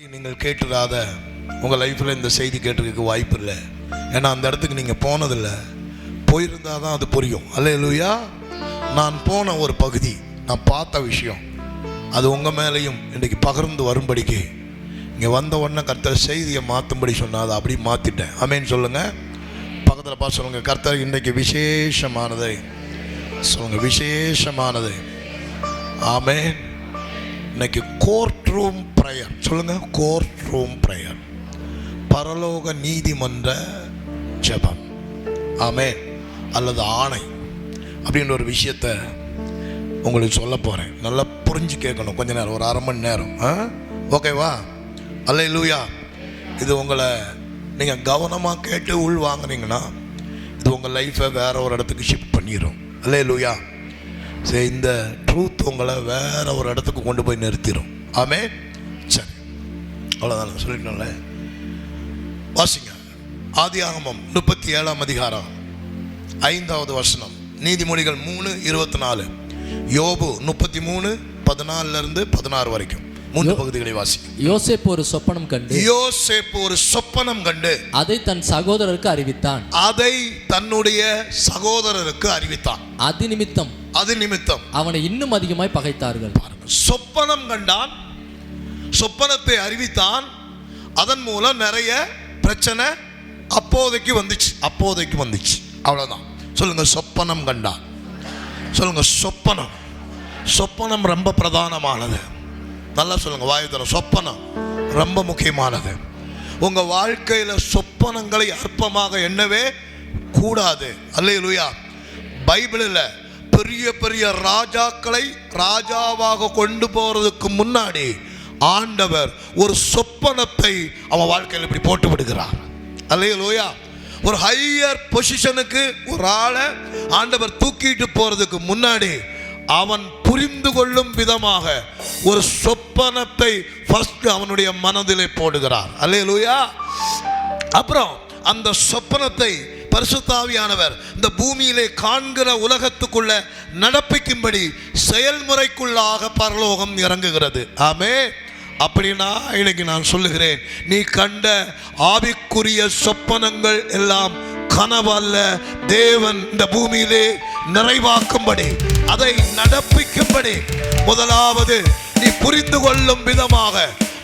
நீங்கள் கேட்டுறாத உங்கள் லைஃப்பில் இந்த செய்தி கேட்டிருக்க வாய்ப்பு இல்லை. ஏன்னா அந்த இடத்துக்கு நீங்கள் போனதில்லை. போயிருந்தால் தான் அது புரியும். அல்லேலூயா. நான் போன ஒரு பகுதி, நான் பார்த்த விஷயம், அது உங்கள் மேலேயும் இன்றைக்கி பகிர்ந்து வரும்படிக்கு இங்கே வந்த உடனே கர்த்தர் செய்தியை மாற்றும்படி சொன்னால் அதை அப்படி மாற்றிட்டேன். ஆமேன்னு சொல்லுங்கள். பக்கத்தில் பார்த்து சொல்லுங்கள், கர்த்தர் இன்றைக்கி விசேஷமானதை சொல்லுங்கள், விசேஷமானதை. ஆமேன். இன்னைக்கு கோர்ட் ரூம் ப்ரேயர் சொல்லுங்கள், கோர்ட் ரூம் ப்ரேயர், பரலோக நீதிமன்ற ஜெபம். ஆமென். அல்லது ஆணை அப்படின்ற ஒரு விஷயத்தை உங்களுக்கு சொல்ல போகிறேன். நல்லா புரிஞ்சு கேட்கணும். கொஞ்ச நேரம், ஒரு அரை மணி நேரம். ஓகேவா? அல்லேலூயா. இது உங்களை நீங்கள் கவனமாக கேட்டு உள் வாங்கினீங்கன்னா இது உங்கள் லைஃப்பை வேற ஒரு இடத்துக்கு ஷிஃப்ட் பண்ணிடும். அல்லேலூயா. சரி, இந்த ட்ரூத் உங்களை வேற ஒரு இடத்துக்கு கொண்டு போய் நிறுத்திடும். ஆமே. சரி, அவ்வளோதான் சொல்லிட்டோம்ல. வாசிங்க. ஆதியாகமம் 37ஆம் அதிகாரம் 5வது வசனம், நீதிமொழிகள் 3:24, யோபு 33:14 வரைக்கும் 3 பகுதிகளை வாசிங்க. யோசேப்பு ஒரு சொப்பனம் கண்டு அதை தன் சகோதரருக்கு அறிவித்தான். அதை தன்னுடைய சகோதரருக்கு அறிவித்தான். அது நிமித்தம் அவனை இன்னும் அதிகமாய் பகைத்தார்கள். சொப்பனம் கண்டான், சொப்பனத்தை அறிவித்தான், அதன் மூலம் நிறைய பிரச்சனை அப்போதைக்கு வந்துச்சு. அவ்வளவுதான். சொல்லுங்க, சொப்பனம் கண்டான். சொல்லுங்க, சொப்பனம் ரொம்ப பிரதானமானது. நல்லா சொல்லுங்க, வாயுத்தர. சொப்பனம் ரொம்ப முக்கியமானது. உங்க வாழ்க்கையில சொப்பனங்களை அற்பமாக எண்ணவே கூடாது. அல்லேலூயா. பைபிளில் பெரிய பெரிய ராஜாக்களை ராஜாவாக கொண்டு போறதுக்கு முன்னாடி ஆண்டவர் ஒரு சொப்பனத்தை அவன் வாழ்க்கையில் இப்படி போட்டு விடுகிறார். அல்லேலூயா. ஒரு ஹையர் பொசிஷனுக்கு ஒரு ஆளை ஆண்டவர் தூக்கிட்டு போறதுக்கு முன்னாடி அவன் புரிந்து கொள்ளும் விதமாக ஒரு சொப்பனத்தை ஃபர்ஸ்ட் அவனுடைய மனதிலே போடுகிறார். அல்லேலூயா. அப்புறம் அந்த சொப்பனத்தை பரிசுத்த ஆவியானவர் இந்த பூமியிலே காண்கிற உலகத்துக்குள்ள நடப்பிக்கும்படி செயல்முறைக்குள்ளாக பரலோகம் இறங்குகிறது. ஆமே. அப்படின்னா இன்னைக்கு நான் சொல்லுகிறேன், நீ கண்ட ஆவிக்குரிய சொப்பனங்கள் எல்லாம் கனவல்ல. தேவன் இந்த பூமியிலே நிறைவாக்கும்படி, அதை நடப்பிக்கும்படி முதலாவது நீ புரிந்து கொள்ளும் விதமாக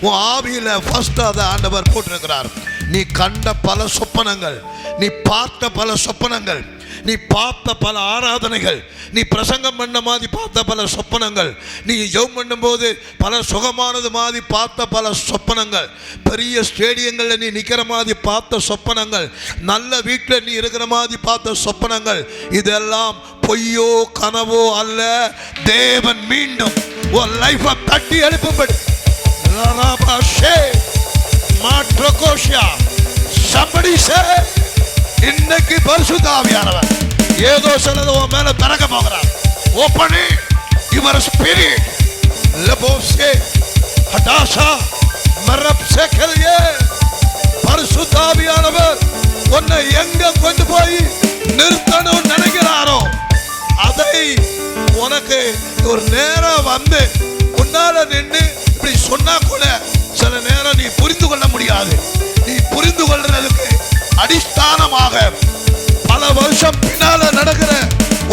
உன் ஆவியில ஃபர்ஸ்ட் அதை ஆண்டவர் போட்டிருக்கிறார். நீ கண்ட பல சொப்பனங்கள், நீ பார்த்த பல சொப்பனங்கள், நீ பார்த்த பல ஆராதனைகள், நீ பிரசங்கம் பண்ண மாதிரி பார்த்த பல சொப்பனங்கள், நீ ஜெபம் பண்ணும்போது பல சுகமானது மாதிரி பார்த்த பல சொப்பனங்கள், பெரிய ஸ்டேடியங்களில் நீ நிற்கிற மாதிரி பார்த்த சொப்பனங்கள், நல்ல வீட்டில் நீ இருக்கிற மாதிரி பார்த்த சொப்பனங்கள், இதெல்லாம் பொய்யோ கனவோ அல்ல. தேவன் மீண்டும் ஒரு லைஃபை தட்டி எழுப்பும்படி இன்னைக்கு பரிசுத்த ஆவியானவர் ஏதோ சிலது உன் மேல திறக்க போகிறார். ஓப்பனிங் யுவர் ஸ்பிரிட் லெபோசே ஹடாஷா மரப்சே கல்யே. பரிசுத்த ஆவியானவர் உன்னை எங்க கொண்டு போய் நிறுத்தணும் நினைக்கிறாரோ அதை உனக்கு ஒரு நேரம் வந்து முன்னால நின்று இப்படி சொன்னா கூட சில நேரம் நீ புரிந்து கொள்ள முடியாது. நீ புரிந்து கொள்றதுக்கு அடிஸ்தானமாக பல வருஷம் பின்னால நடக்கிற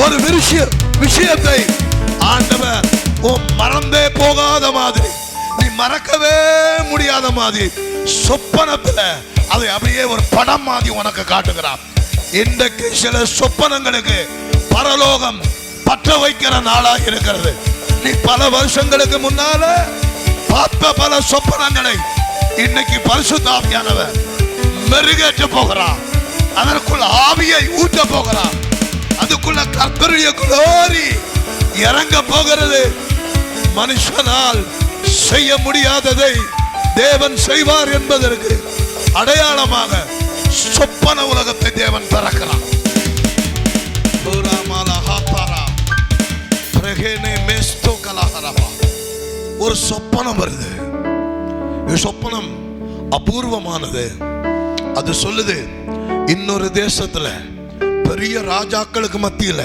ஒரு விஷயத்தை ஆண்டவர் மறந்தே போகாத மாதிரி, நீ மறக்கவே முடியாத மாதிரி சொப்பனத்துல அதை அப்படியே ஒரு படம் மாதிரி உனக்கு காட்டுகிறார். இன்றைக்கு சில சொப்பனங்களுக்கு பரலோகம் பற்ற வைக்கிற நாளாக இருக்கிறது. நீ பல வருஷங்களுக்கு முன்னால பார்த்த பல சொப்பனங்களை இன்னைக்கு பரிசுத்த ஆவியானவர் மெருகேற்ற போகிறார். அதற்குள்ள ஆவியை ஊற்ற போகிறார். அதுக்குள்ள கர்த்தருடைய குளோரி இறங்க போகிறது. மனுஷனால் செய்ய முடியாததை தேவன் செய்வார் என்பதற்கு அடையாளமாக சொப்பன உலகத்தை தேவன் திறக்கிறார். ஒரு சொப்பனம் வருது. சொப்பனம் அபூர்வமானது. அது சொல்லுது, இன்னொரு தேசத்துல பெரிய ராஜாக்களுக்கு மத்தியில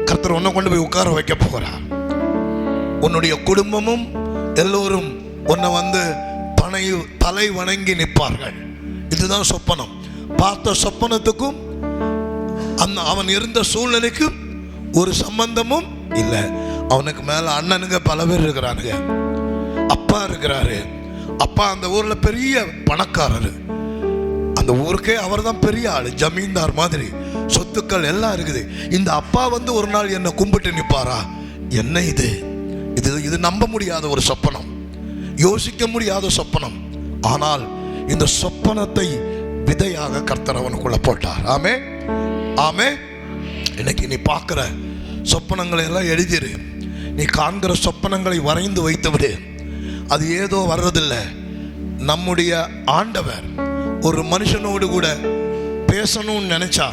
கர்த்தர் உன்னை கொண்டு போய் உட்கார வைக்க போகிறார். உன்னுடைய குடும்பமும் எல்லோரும் உன்னை தலை வணங்கி நிற்பார்கள். இதுதான் சொப்பனம். பார்த்த சொப்பனத்துக்கும் அவன் இருந்த சூழ்நிலைக்கும் ஒரு சம்பந்தமும் இல்லை. அவனுக்கு மேல அண்ணனுங்க பல பேர் இருக்கிறானுங்க, அப்பா இருக்கிறாரு. அப்பா அந்த ஊர்ல பெரிய பணக்காரரு, அந்த ஊருக்கே அவர் தான் பெரிய ஆளு, ஜமீன்தார் மாதிரி, சொத்துக்கள் எல்லாம் இருக்குது. இந்த அப்பா வந்து ஒரு நாள் என்ன கும்பிட்டு நிற்பாரா? என்ன இது? இது நம்ப முடியாத ஒரு சொப்பனம், யோசிக்க முடியாத சொப்பனம். ஆனால் இந்த சொப்பனத்தை விதையாக கர்த்தர் அவனுக்குள்ள போட்டார். ஆமே ஆமே. இன்னைக்கு நீ பார்க்கிற சொப்பனங்களை எல்லாம் எழுதிரு. நீ காண்கிற சொப்பனங்களை வரைந்து வைத்து விடு. அது ஏதோ வர்றதில்லை. நம்முடைய ஆண்டவர் ஒரு மனுஷனோடு கூட பேசணும்னு நினைச்சா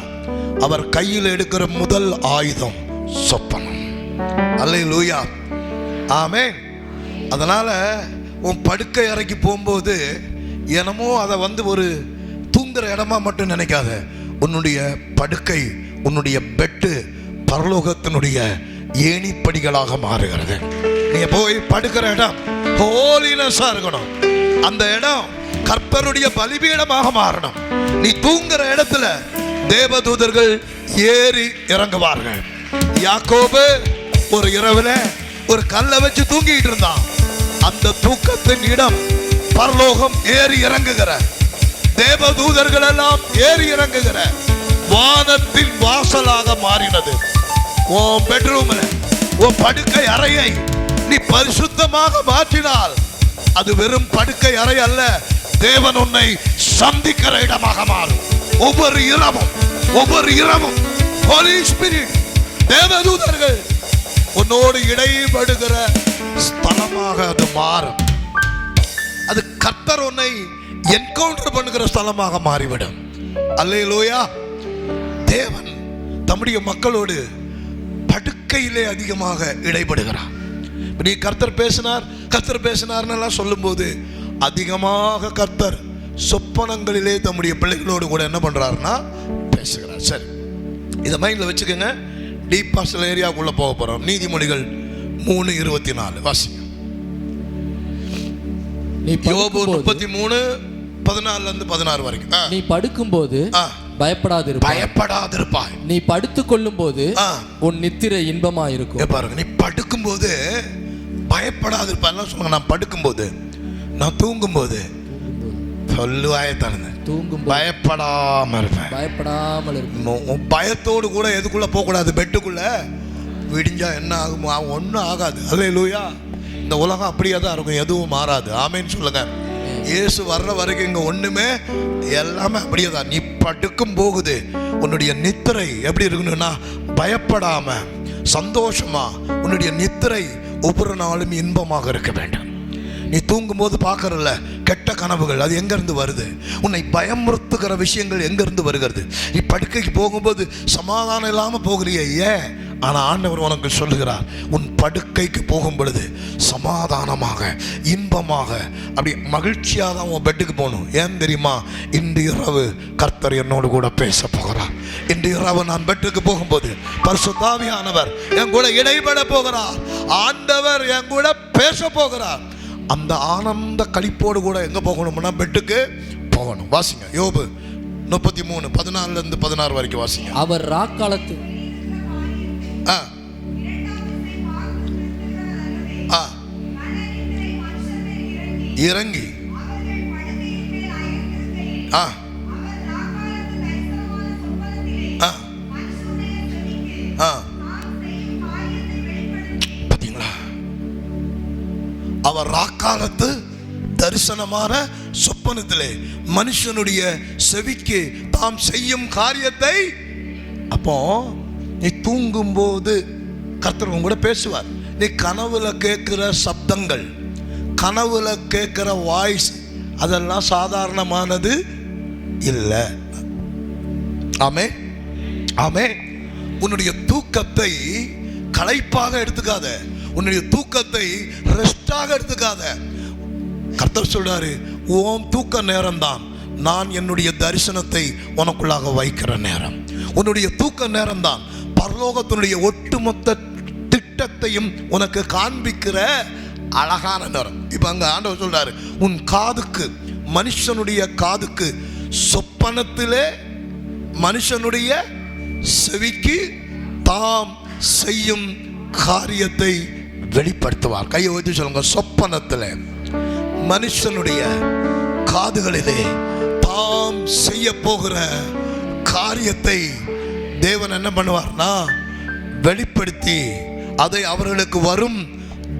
அவர் கையில் எடுக்கிற முதல் ஆயுதம் சொப்பனம். அல்லேலூயா, ஆமென். அதனால உன் படுக்கை அறைக்கு போகும்போது என்னமோ அதை வந்து ஒரு தூங்குற இடமா மட்டும் நினைக்காத. உன்னுடைய படுக்கை, உன்னுடைய பெட்டு பரலோகத்தினுடைய ஏணிப்படிகளாக மாறுகிறது. நீ போய் படுக்கிற இடம் ஹோலினஸா இருக்கணும். அந்த இடம் கர்த்தருடைய பலிபீடமாக மாறணும். நீ தூங்குற இடத்துல தேவதூதர்கள் ஏறி இறங்குவார்கள். யாக்கோபு ஒரு இரவுல ஒரு கல்லை வச்சு தூங்கிட்டு இருந்தான். அந்த தூக்கத்தின் இடம் பரலோகம் ஏறி இறங்குகிற தேவதூதர்கள் எல்லாம் ஏறி இறங்குகிற வானத்தின் வாசலாக மாறினது. உன் பெட்ரூம்ல, உன் படுக்கை அறையை நீ பரிசுத்தமாக மாற்றினால் அது வெறும் படுக்கை அறை அல்ல, தேவன் உன்னை சந்திக்கிற இடமாக மாறும். ஒவ்வொரு இரவும் ஹோலி ஸ்பிரிட், தேவதூதர்கள் உன்னோடு இடைபடுகிற ஸ்தலமாக அது மாறும். அது கர்த்தர் உன்னை என்கவுண்டர் பண்ணுகிற ஸ்தலமாக மாறிவிடும். அல்லேலூயா. தேவன் தம்முடைய மக்களோடு படுக்கையிலே அதிகமாக இடைபடுகிறார். நீ கர்த்தர் பேசினார் சொல்லும் போது அதிகமாக கர்த்தர் சொப்பனங்களிலே தம்முடைய பிள்ளைகளோடு கூட என்ன பண்றாருன்னா பேசுகிறார். சரி, இதை மைண்ட்ல வச்சுக்கோங்க. டீப் பாஸ்டல் ஏரியாவுக்குள்ள போக போறோம். நீதிமொழிகள் 3:24 வாசிங்க. யோபு 33:14 வரைக்கும். நீ படுக்கும்போது பயப்படாதிருப்பாய். நீ படுத்துக் கொள்ளும் போது உன் நித்திரை இன்பமா இருக்கும். பாருங்க, நீ படுக்கும்போது பயப்படாதிருப்பாய் சொல்லுங்க. நான் படுக்கும்போது, நான் தூங்கும்போது சொல்லுவாயத்தானே, பயப்படாமல் இருப்பேன். பயத்தோடு கூட எதுக்குள்ள போக கூடாது. பெட்டுக்குள்ள விடிஞ்சா என்ன ஆகுமோ ஒன்றும் ஆகாது. அல்லேலூயா. இந்த உலகம் அப்படியே தான் இருக்கும், எதுவும் மாறாது. ஆமேன்னு சொல்லுங்க. இயேசு வர்ற வரைக்கும் இங்க ஒண்ணுமே எல்லாமே அப்படியே தான். நீ படுக்கும் போகுது உன்னுடைய நித்திரை எப்படி இருக்கணும்னா பயப்படாம சந்தோஷமா உன்னுடைய நித்திரை ஒவ்வொரு நாளும் இன்பமாக இருக்க வேண்டும். நீ தூங்கும் போது பார்க்கறல கெட்ட கனவுகள், அது எங்கிருந்து வருது? உன்னை பயமுறுத்துகிற விஷயங்கள் எங்கிருந்து வருகிறது? நீ படுக்கைக்கு போகும்போது சமாதானம் இல்லாம போகிறியே, ஏன்? ஆனா ஆண்டவர் உனக்கு சொல்லுகிறார், உன் படுக்கைக்கு போகும் பொழுது சமாதானமாக இன்பமாக அப்படி மகிழ்ச்சியாக தான் உன் பெட்டுக்கு போகணும். ஏன் தெரியுமா? இன்று இரவு கர்த்தர் என்னோடு கூட பேச போகிறார். இன்று இரவு நான் பெட்டுக்கு போகும்போது பரிசுத்த ஆவியானவர் என் கூட இடைபட போகிறார். ஆண்டவர் என் கூட பேச போகிறார். அந்த ஆனந்த களிப்போடு கூட எங்க போகணும்னா பெட்டுக்கு போகணும். வாசிங்க யோபு 33:14 வரைக்கும் வாசிங்க. அவர் ராக்காலத்து இறங்கி பாத்தீங்களா? அவர் ராக்காலத்து தரிசனமான சொப்பனத்திலே மனுஷனுடைய செவிக்கு தாம் செய்யும் காரியத்தை. அப்போ நீ தூங்கும் போது கர்த்தர் உங்க கூட பேசுவார். நீ கனவுல கேட்கிற சப்தங்கள், கனவுல கேட்கிற வாய்ஸ், அதெல்லாம் சாதாரணமானது இல்லை. ஆமே ஆமே. உன்னுடைய தூக்கத்தை களைப்பாக எடுத்துக்காத, உன்னுடைய தூக்கத்தை ரெஸ்டாக எடுத்துக்காத. கர்த்தர் சொல்றாரு, உன் தூக்க நேரம் தான் நான் என்னுடைய தரிசனத்தை உனக்குள்ளாக வைக்கிற நேரம். உன்னுடைய தூக்க நேரம் தான் பரலோகத்தினுடைய ஒட்டுமொத்த திட்டத்தையும் உனக்கு காண்பிக்கிற அழகான நேரம். இப்ப அங்க ஆண்டவர் சொல்றாரு, உன் காதுக்கு, மனுஷனுடைய காதுக்கு சொப்பனத்திலே மனுஷனுடைய செவிக்கு தாம் செய்யும் காரியத்தை வெளிப்படுத்துவார். கையை வச்சு சொல்லுங்க, சொப்பனத்திலே மனுஷனுடைய காதுகளிலே தாம் செய்ய போகிற காரியத்தை தேவன் என்ன பண்ணுவார்னா வெளிப்படுத்தி அதை அவர்களுக்கு வரும்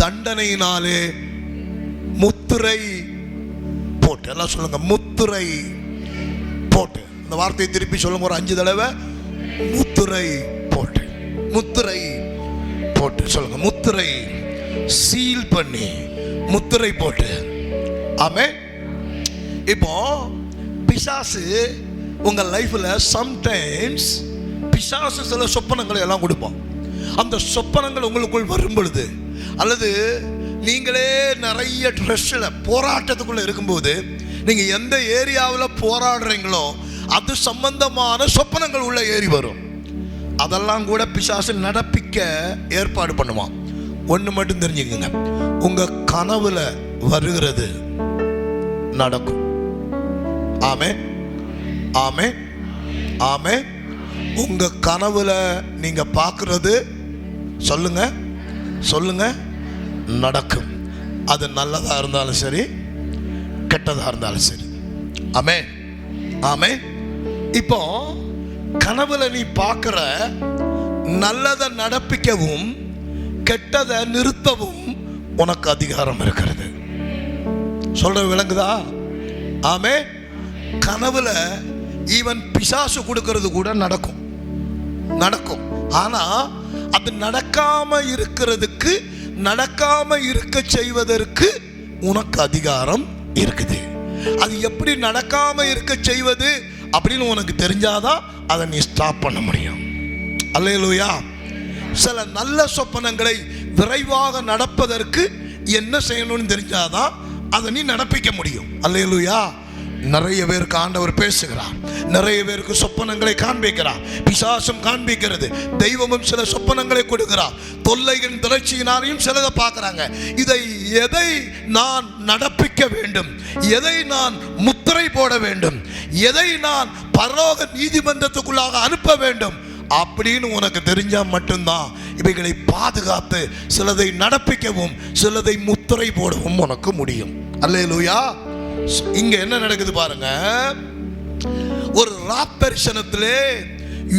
தண்டனையினாலே முத்திரை போட்டு, எல்லாம் சொல்லுங்க, முத்திரை போட்டு. இந்த வார்த்தையை திருப்பி சொல்லுங்க ஒரு 5 தடவை. முத்திரை போட்டு, முத்திரை போட்டு சொல்லுங்க. முத்திரை சீல் பண்ணி, முத்திரை போட்டு. ஆமென். இப்போ பிசாசு உங்க லைஃப்ல சம்டைம்ஸ் பிசாசு சில சொப்பனங்களை எல்லாம் கொடுப்போம். அந்த சொப்பனங்கள் உங்களுக்குள் வரும் பொழுது, அல்லது நீங்களே நிறைய ட்ரெஸ்ல போராட்டத்துக்குள்ள இருக்கும்போது, நீங்க எந்த ஏரியாவில் போராடுறீங்களோ அது சம்பந்தமான சொப்பனங்கள் உள்ள ஏறி வரும். அதெல்லாம் கூட பிசாசு நடப்பிக்க ஏற்பாடு பண்ணுவான். ஒன்று மட்டும் தெரிஞ்சுக்கங்க, உங்க கனவுல வருகிறது நடக்கும். ஆமென், ஆமென், ஆமென். உங்க கனவுல நீங்க பார்க்கிறது சொல்லுங்க, சொல்லுங்க, நடக்கும். அது நல்லதா இருந்தாலும் சரி, கெட்டதா இருந்தாலும் சரி. ஆமென், ஆமென். இப்போ கனவுல நீ பார்க்கிற நல்லதை நடப்பிக்கவும் கெட்டதை நிறுத்தவும் உனக்கு அதிகாரம் இருக்கிறது. சொல்ற விளங்குதா? ஆமென். கனவுல ஈவன் பிசாசு கொடுக்கிறது கூட நடக்கும், நடக்கும். ஆனா அது நடக்காம இருக்கிறதுக்கு, நடக்காம இருக்க செய்வதற்கு உனக்கு அதிகாரம் இருக்குது. அது எப்படி நடக்காம இருக்க செய்வது அப்படின்னு உனக்கு தெரிஞ்சாதான் அதை நீ ஸ்டாப் பண்ண முடியும். அல்லேலூயா. சில நல்ல சொப்பனங்களை விரைவாக நடப்பதற்கு என்ன செய்யணும்னு தெரிஞ்சாதான் அதை நீ நடப்பிக்க முடியும். அல்லேலூயா. நிறைய பேருக்கு ஆண்டவர் பேசுகிறார், நிறைய பேருக்கு சொப்பனங்களை காண்பிக்கிறார். பிசாசும் காண்பிக்கிறது, தெய்வமும் சில சொப்பனங்களை கொடுக்கிறார். தொல்லையின் திரட்சியினாலையும் சிலதை பார்க்கிறாங்க. இதை எதை நான் நடப்பிக்க வேண்டும், எதை நான் முத்திரை போட வேண்டும், எதை நான் பரலோக நீதிமன்றத்துக்குள்ளாக அனுப்ப வேண்டும் அப்படின்னு உனக்கு தெரிஞ்சா மட்டும்தான் இவைகளை பாதுகாத்து சிலதை நடப்பிக்கவும் சிலதை முத்திரை போடவும் உனக்கு முடியும். அல்லேலூயா. இங்க என்ன நடக்குது பாருங்க. ஒரு ராத்தரிசனத்திலே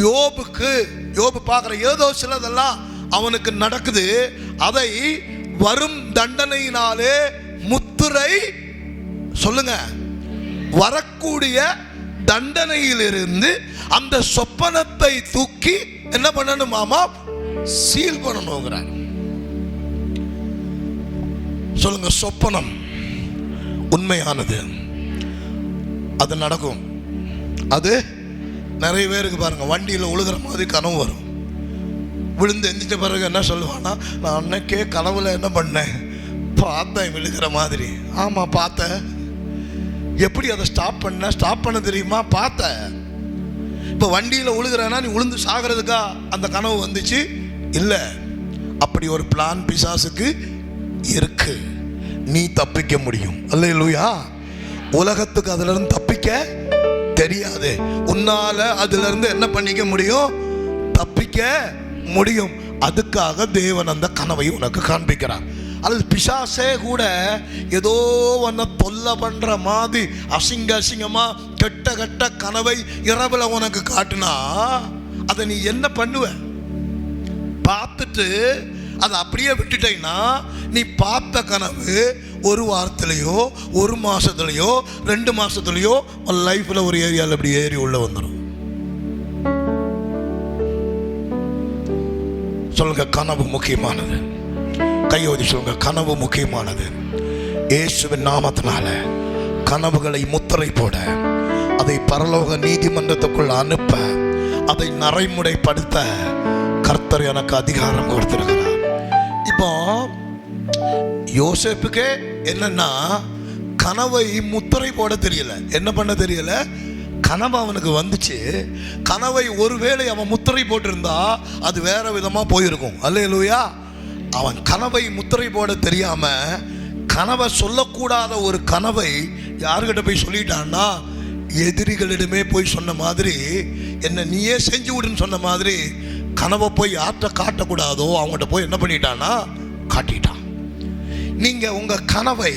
யோபு பார்க்கிற ஏதோ சிலதெல்லாம் அவனுக்கு நடக்குது. அதை வரும் தண்டனையினாலே முத்திரை, சொல்லுங்க, வரக்கூடிய தண்டனையிலிருந்து அந்த சொப்பனத்தை தூக்கி என்ன பண்ணணும் மாமா, சீல் பண்ணணுங்கிறார். சொல்லுங்க, சொப்பனம் உண்மையானது, அது நடக்கும். அது நிறைய பேருக்கு பாருங்க, வண்டியில் உழுகிற மாதிரி கனவு வரும். விழுந்து எந்திரிச்ச பிறகு என்ன சொல்லுவானா, நான் அன்னைக்கே கனவுல என்ன பண்ணேன், பார்த்தேன் விழுகிற மாதிரி. ஆமா பார்த்தேன். எப்படி அதை ஸ்டாப் பண்ண தெரியுமா? பார்த்தேன். இப்போ வண்டியில் உழுகிறனா நீ உளுந்து சாகிறதுக்கா அந்த கனவு வந்துச்சு? இல்லை. அப்படி ஒரு பிளான் பிசாசுக்கு இருக்கு. நீ தப்பிக்க முடியும். அல்லேலூயா. உலகத்துக்கு அதுல இருந்து தப்பிக்க தெரியாது. உன்னால அதுல இருந்து என்ன பண்ணிக்க முடியும்? தப்பிக்க முடியும். அதுக்காக தேவன் அந்த கனவை உனக்கு காண்பிக்கிறார். அல்லது பிசாசே கூட ஏதோ ஒன்ன தொல்லை பண்ற மாதிரி அசிங்கமா கெட்ட கனவை இரவுல உனக்கு காட்டுனா அதை நீ என்ன பண்ணுவ? பார்த்துட்டு அதை அப்படியே விட்டுட்டேன்னா நீ பார்த்த கனவு ஒரு வாரத்திலேயோ ஒரு மாசத்துலயோ 2 மாசத்துலயோ உன் லைஃப்ல ஒரு ஏரியாவில் அப்படி ஏறி உள்ள வந்துடும். சொல்லுங்க, கனவு முக்கியமானது. கையோதி சொல்லுங்க, கனவு முக்கியமானது. இயேசுவின் நாமத்தினால கனவுகளை முத்திரை போட, அதை பரலோக நீதிமன்றத்துக்குள் அனுப்ப, அதை நடைமுறைப்படுத்த கர்த்தர் எனக்கு அதிகாரம் கொடுத்திருக்கிறார். இப்போ யோசேப்புக்கு என்னன்னா, கனவை முத்திரை போட தெரியல, என்ன பண்ண தெரியல. கனவு அவனுக்கு வந்துச்சு. கனவை ஒருவேளை அவன் முத்திரை போட்டிருந்தா அது வேற விதமா போயிருக்கும். அல்லேலூயா. அவன் கனவை முத்திரை போட தெரியாம கனவை சொல்லக்கூடாத ஒரு கனவை யாருக்கிட்ட போய் சொல்லிட்டான்னா, எதிரிகளிடமே போய் சொன்ன மாதிரி, என்ன நீயே செஞ்சு விடுன்னு சொன்ன மாதிரி கனவை போய் யார்கிட்ட காட்டக்கூடாதோ அவங்ககிட்ட போய் என்ன பண்ணிட்டான்னா காட்டிட்டான். நீங்க உங்க கனவை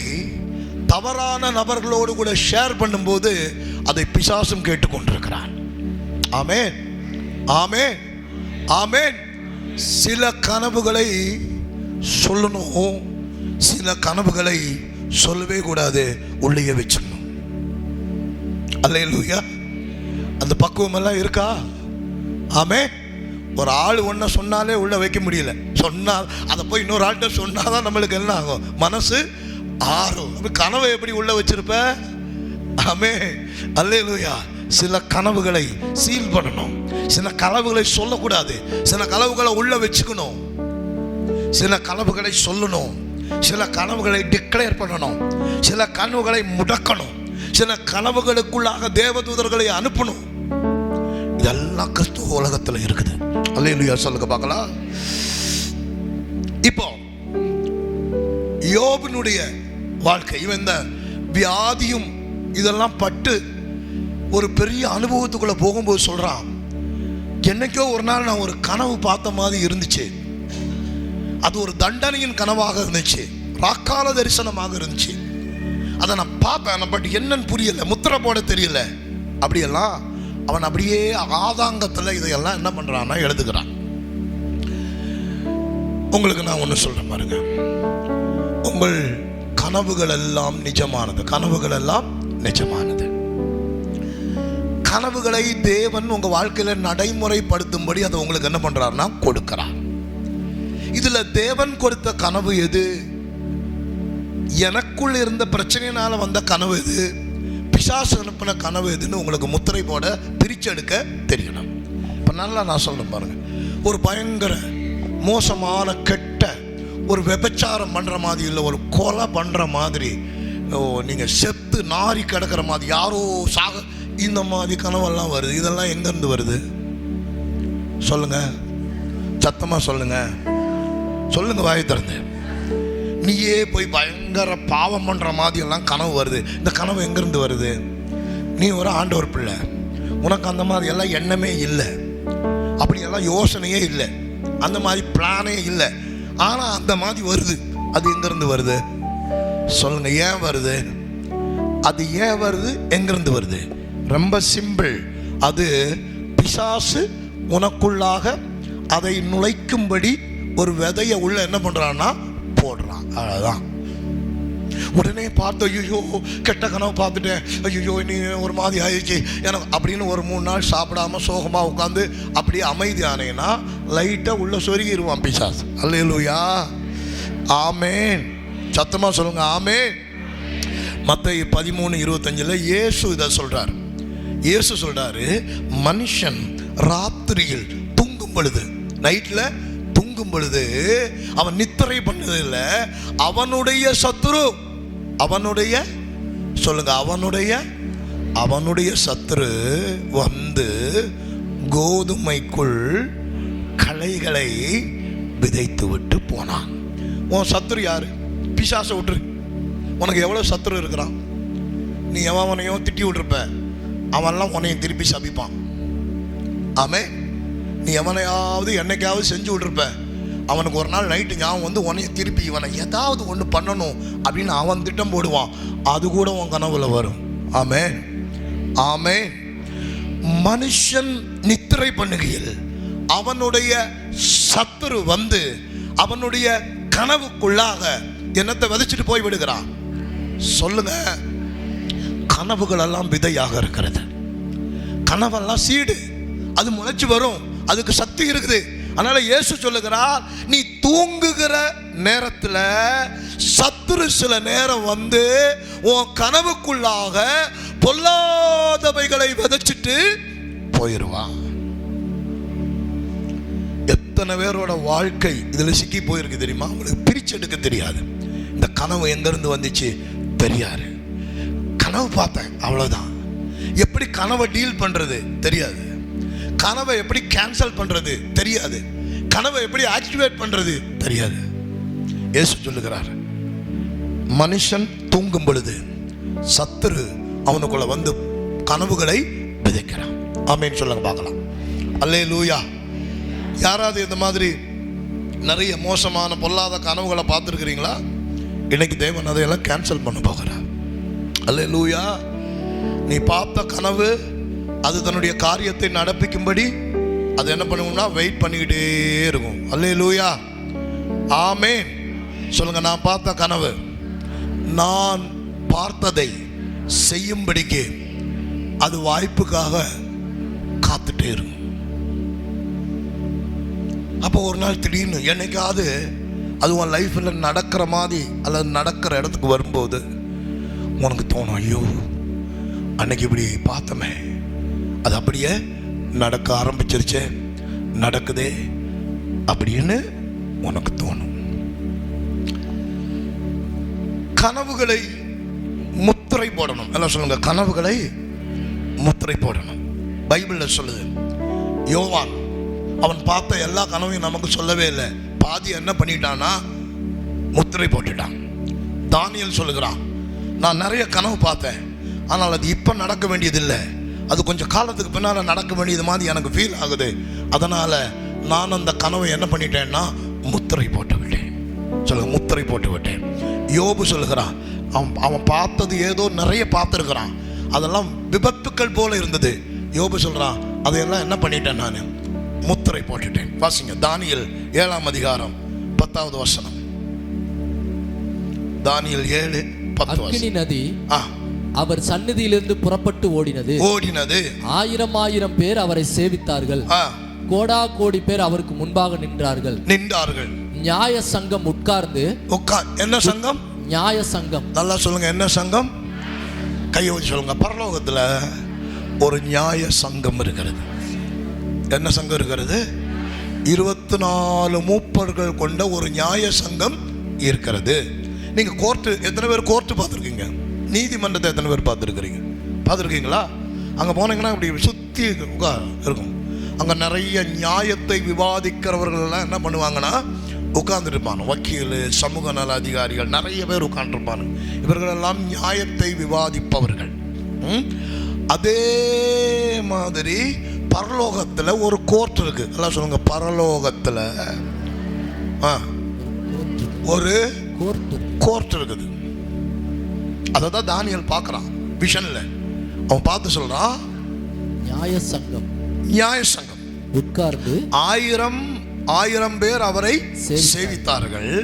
தவறான நபர்களோடு கூட ஷேர் பண்ணும்போது அதை பிசாசும் கேட்டுக்கொண்டிருக்கிறான். ஆமென், ஆமென், ஆமென். சில கனவுகளை சொல்லணும், சில கனவுகளை சொல்லவே கூடாது, உள்ளே வச்சிடணும். அல்லேலூயா. அந்த பக்குவம் எல்லாம் இருக்கா? ஆமென். ஒரு ஆள் ஒன்றை சொன்னாலே உள்ள வைக்க முடியல, சொன்னால் அதை போய் இன்னொரு ஆள்கிட்ட சொன்னாதான் நம்மளுக்கு என்ன ஆகும், மனசு ஆறும். கனவை எப்படி உள்ள வச்சிருப்ப? ஆமென், அல்லேலூயா. சில கனவுகளை சீல் பண்ணணும், சில கனவுகளை சொல்லக்கூடாது, சில கனவுகளை உள்ள வச்சுக்கணும், சில கனவுகளை சொல்லணும், சில கனவுகளை டிக்ளேர் பண்ணணும், சில கனவுகளை முடக்கணும், சில கனவுகளுக்குள்ளாக தேவதூதர்களை அனுப்பணும். இதெல்லாம் கிறிஸ்துவ உலகத்தில் இருக்குது. அல்லேலூயா சொல்லுங்க பார்க்கலாம். இப்போ யோபுனுடைய வாழ்க்கை, இவன் இந்த வியாதியும் இதெல்லாம் பட்டு ஒரு பெரிய அனுபவத்துக்குள்ள போகும்போது சொல்றான், என்னைக்கோ ஒரு நாள் நான் ஒரு கனவு பார்த்த மாதிரி இருந்துச்சு. அது ஒரு தண்டனையின் கனவாக இருந்துச்சு, ராக்கால தரிசனமாக இருந்துச்சு. அதை நான் பார்த்தேன், பட் என்னன்னு புரியல, முத்திரை போட தெரியல. அப்படியெல்லாம் அவன் அப்படியே ஆதாங்கத்தில் இதையெல்லாம் என்ன பண்றான்னா எழுதுகிறான். உங்களுக்கு நான் ஒன்று சொல்றேன் பாருங்க, உங்கள் கனவுகள் எல்லாம் நிஜமானது, கனவுகள் எல்லாம் நிஜமானது. கனவுகளை தேவன் உங்க வாழ்க்கையில நடைமுறைப்படுத்தும்படி அதை உங்களுக்கு என்ன பண்றாருன்னா கொடுக்கிறார். இதுல தேவன் கொடுத்த கனவு எது, எனக்குள் இருந்த பிரச்சனையினால வந்த கனவு எது, பிசாசு அனுப்பின கனவு எதுன்னு உங்களுக்கு முத்திரை போட பிரிச்செடுக்க தெரியணும். இப்ப நல்லா நான் சொல்றேன் பாருங்க, ஒரு பயங்கர மோசமான கெட்ட ஒரு விபச்சாரம் பண்ற மாதிரி, இல்லை ஒரு கொலை பண்ற மாதிரி, நீங்க செத்து நாரி கிடக்கிற மாதிரி, யாரோ சாக, இந்த மாதிரி கனவெல்லாம் வருது. இதெல்லாம் எங்கிருந்து வருது சொல்லுங்க, சத்தமா சொல்லுங்க, சொல்லுங்க வாயை திறந்து. நீயே போய் பயங்கர பாவம் பண்ற மாதிரி எல்லாம் கனவு வருது. இந்த கனவு எங்கிருந்து வருது? நீ ஒரு ஆண்டவர் பிள்ளை, உனக்கு அந்த மாதிரி எல்லாம் எண்ணமே இல்லை, அப்படியெல்லாம் யோசனையே இல்லை, அந்த மாதிரி பிளானே இல்லை, ஆனா அந்த மாதிரி வருது. அது எங்கிருந்து வருது சொல்லுங்க, ஏன் வருது? அது ஏன் வருது, எங்கிருந்து வருது? ரொம்ப சிம்பிள். அது பிசாசு உனக்குள்ளாக அதை நுழைக்கும்படி ஒரு விதைய உள்ள என்ன பண்றான்னா போடுறான். அவ்வளவுதான். உடனே பார்த்து ஐயோ கெட்ட கனவு பார்த்துட்டேன், ஐயோ நீ ஒரு மாதிரி ஆயிடுச்சு எனக்கு அப்படின்னு ஒரு 3 நாள் சாப்பிடாம சோகமா உட்காந்து அப்படியே அமைதியானேன்னா லைட்டா உள்ள சொருகிடுவான் பிசாசு. அல்லேலூயா, ஆமென். சத்தமா சொல்லுங்க ஆமென். மத்தேயு 13:25 இயேசு இதை சொல்றாரு. இயேசு சொல்றாரு, மனுஷன் ராத்திரியில் தூங்கும் பொழுது, நைட்ல தூங்கும் பொழுது அவன் நித்திரை பண்ணதில்ல, அவனுடைய சத்துரு, அவனுடைய சொல்லுங்க, அவனுடைய சத்துரு வந்து கோதுமைக்குள் களைகளை விதைத்து விட்டு போனான். உன் சத்துரு யாரு? பிசாசை விட்டுரு. உனக்கு எவ்வளவு சத்துரு இருக்கிறான்? நீ எவனையோ திட்டி விட்டுருப்ப, அவன்லாம் உன்னையும் திருப்பி சபிப்பான். ஆமே, நீ எவனையாவது என்னைக்காவது செஞ்சு விட்டுருப்ப, அவனுக்கு ஒரு நாள் நைட்டு ஞாபகம் வந்து உன்னைய திருப்பி இவனை ஏதாவது ஒன்று பண்ணணும் அப்படின்னு அவன் திட்டம் போடுவான். அது கூட உன் கனவுல வரும். ஆமே, ஆமே. மனுஷன் நித்திரை பண்ணுகையில் அவனுடைய சத்துரு வந்து அவனுடைய கனவுக்குள்ளாக என்னத்தை விதைச்சிட்டு போய் விடுகிறான். சொல்லுங்க, கனவுகள் எல்லாம் விதையாக இருக்கிறது. கனவெல்லாம் சீடு, அது முளைச்சு வரும், அதுக்கு சக்தி இருக்குது. அதனால இயேசு சொல்லுகிறார், நீ தூங்குகிற நேரத்துல சத்துரு சில நேரம் வந்து உன் கனவுக்குள்ளாக பொல்லாதவைகளை விதைச்சிட்டு போயிடுவான். எத்தனை பேரோட வாழ்க்கை இதுல சிக்கி போயிருக்கு தெரியுமா? உங்களுக்கு பிரிச்சு எடுக்க தெரியாது. இந்த கனவு எங்கிருந்து வந்துச்சு தெரியாது. கனவு பார்த்தேன் அவ்வளவுதான். எப்படி கனவை டீல் பண்றது தெரியாது, கனவை எப்படி கேன்சல் பண்றது தெரியாது, கனவை எப்படி ஆக்டிவேட் பண்றது தெரியாது. இயேசு சொல்லுகிறார், மனுஷன் தூங்கும் பொழுது சத்துரு அவனுக்குள்ள வந்து கனவுகளை விதைக்கிறான். ஆமென் சொல்லுங்க பார்க்கலாம். அல்லேலூயா. யாராவது இந்த மாதிரி நிறைய மோசமான பொல்லாத கனவுகளை பார்த்துருக்கிறீங்களா? இன்னைக்கு தேவன் அதையெல்லாம் கேன்சல் பண்ண போகிறார். அல்லேலூயா. நீ பார்த்த கனவு அது தன்னுடைய காரியத்தை நடப்பிக்கும்படி அது என்ன பண்ணுவோம்னா வெயிட் பண்ணிக்கிட்டே இருக்கும். அல்லேலூயா. ஆமென் சொல்லுங்க. நான் பார்த்த கனவு நான் பார்த்ததை செய்யும்படிக்கு அது வாய்ப்புக்காக காத்துட்டே இருக்கும். அப்போ ஒரு நாள் திடீர்னு என்னைக்காவது அது உன் லைஃப்பில் நடக்கிற மாதிரி அல்லது நடக்கிற இடத்துக்கு வரும்போது உனக்கு தோணும், ஐயோ அன்னைக்கு இப்படி பார்த்தோமே, அது அப்படியே நடக்க ஆரம்பிச்சிருச்சே, நடக்குதே அப்படின்னு உனக்கு தோணும். கனவுகளை முத்திரை போடணும். எல்லாம் சொல்லுங்க, கனவுகளை முத்திரை போடணும். பைபிளில் சொல்லுது. யோவான் அவன் பார்த்த எல்லா கனவையும் நமக்கு சொல்லவே இல்லை. பாதி என்ன பண்ணிட்டானா முத்திரை போட்டுட்டான். தானியேல் சொல்லுகிறான், நான் நிறைய கனவு பார்த்தேன், ஆனால் அது இப்போ நடக்க வேண்டியதில்லை, அது கொஞ்சம் காலத்துக்கு பின்னால் நடக்க வேண்டியது மாதிரி எனக்கு ஃபீல் ஆகுது. அதனால் நான் அந்த கனவை என்ன பண்ணிட்டேன்னா முத்திரை போட்டு விட்டேன். சொல்லுங்க, முத்திரை போட்டு விட்டேன். யோபு சொல்லுகிறான், அவன் பார்த்தது ஏதோ நிறைய பார்த்துருக்கிறான், அதெல்லாம் விபத்துக்கள் போல இருந்தது. யோபு சொல்கிறான், அதையெல்லாம் என்ன பண்ணிட்டேன், நான் முத்திரை போட்டுட்டேன். வாசிங்க தானியேல் 7ஆம் அதிகாரம் 10வது வசனம். தானியேல் 7:10. அக்கினி நதி அவர் சந்நிதியிலிருந்து புறப்பட்டு ஓடினது. 1000 பேர் அவரை சேவித்தார்கள். கோடா கோடி பேர் அவருக்கு முன்பாக நின்றார்கள். நியாய சங்கம் உட்கார்ந்து என்ன சங்கம்? நியாய சங்கம். நல்லா சொல்லுங்க, என்ன சங்கம்? கையை வச்சு சொல்லுங்க. பரலோகத்தில் ஒரு நியாய சங்கம் இருக்கிறது. என்ன சங்கம் இருக்கிறது? 24 மூப்பர்கள் கொண்ட ஒரு நியாய சங்கம் இருக்கிறது. நீங்க கோர்ட்டு, எத்தனை பேர் கோர்ட்டு பார்த்துருக்கீங்க? நீதிமன்றத்தை எத்தனை பேர் பார்த்துருக்கீங்களா? அங்கே போனீங்கன்னா இப்படி சுற்றி இருக்கும். அங்கே நிறைய நியாயத்தை விவாதிக்கிறவர்கள் எல்லாம் என்ன பண்ணுவாங்கன்னா உட்கார்ந்துருப்பாங்க. வக்கீல், சமூக நல அதிகாரிகள் நிறைய பேர் உட்கார்ந்துருப்பாங்க. இவர்களெல்லாம் நியாயத்தை விவாதிப்பவர்கள். அதே மாதிரி பரலோகத்தில் ஒரு கோர்ட் இருக்கு. எல்லாம் சொல்லுங்க, பரலோகத்தில் ஒரு கோர்ட் இருக்குது. அதை தான் தானியேல் பார்க்குறான் விஷன்ல. அவன் பார்த்து சொல்றான், நியாய சங்கம் உட்கார்ந்து 1000 பேர் அவரை சேவித்தார்கள்.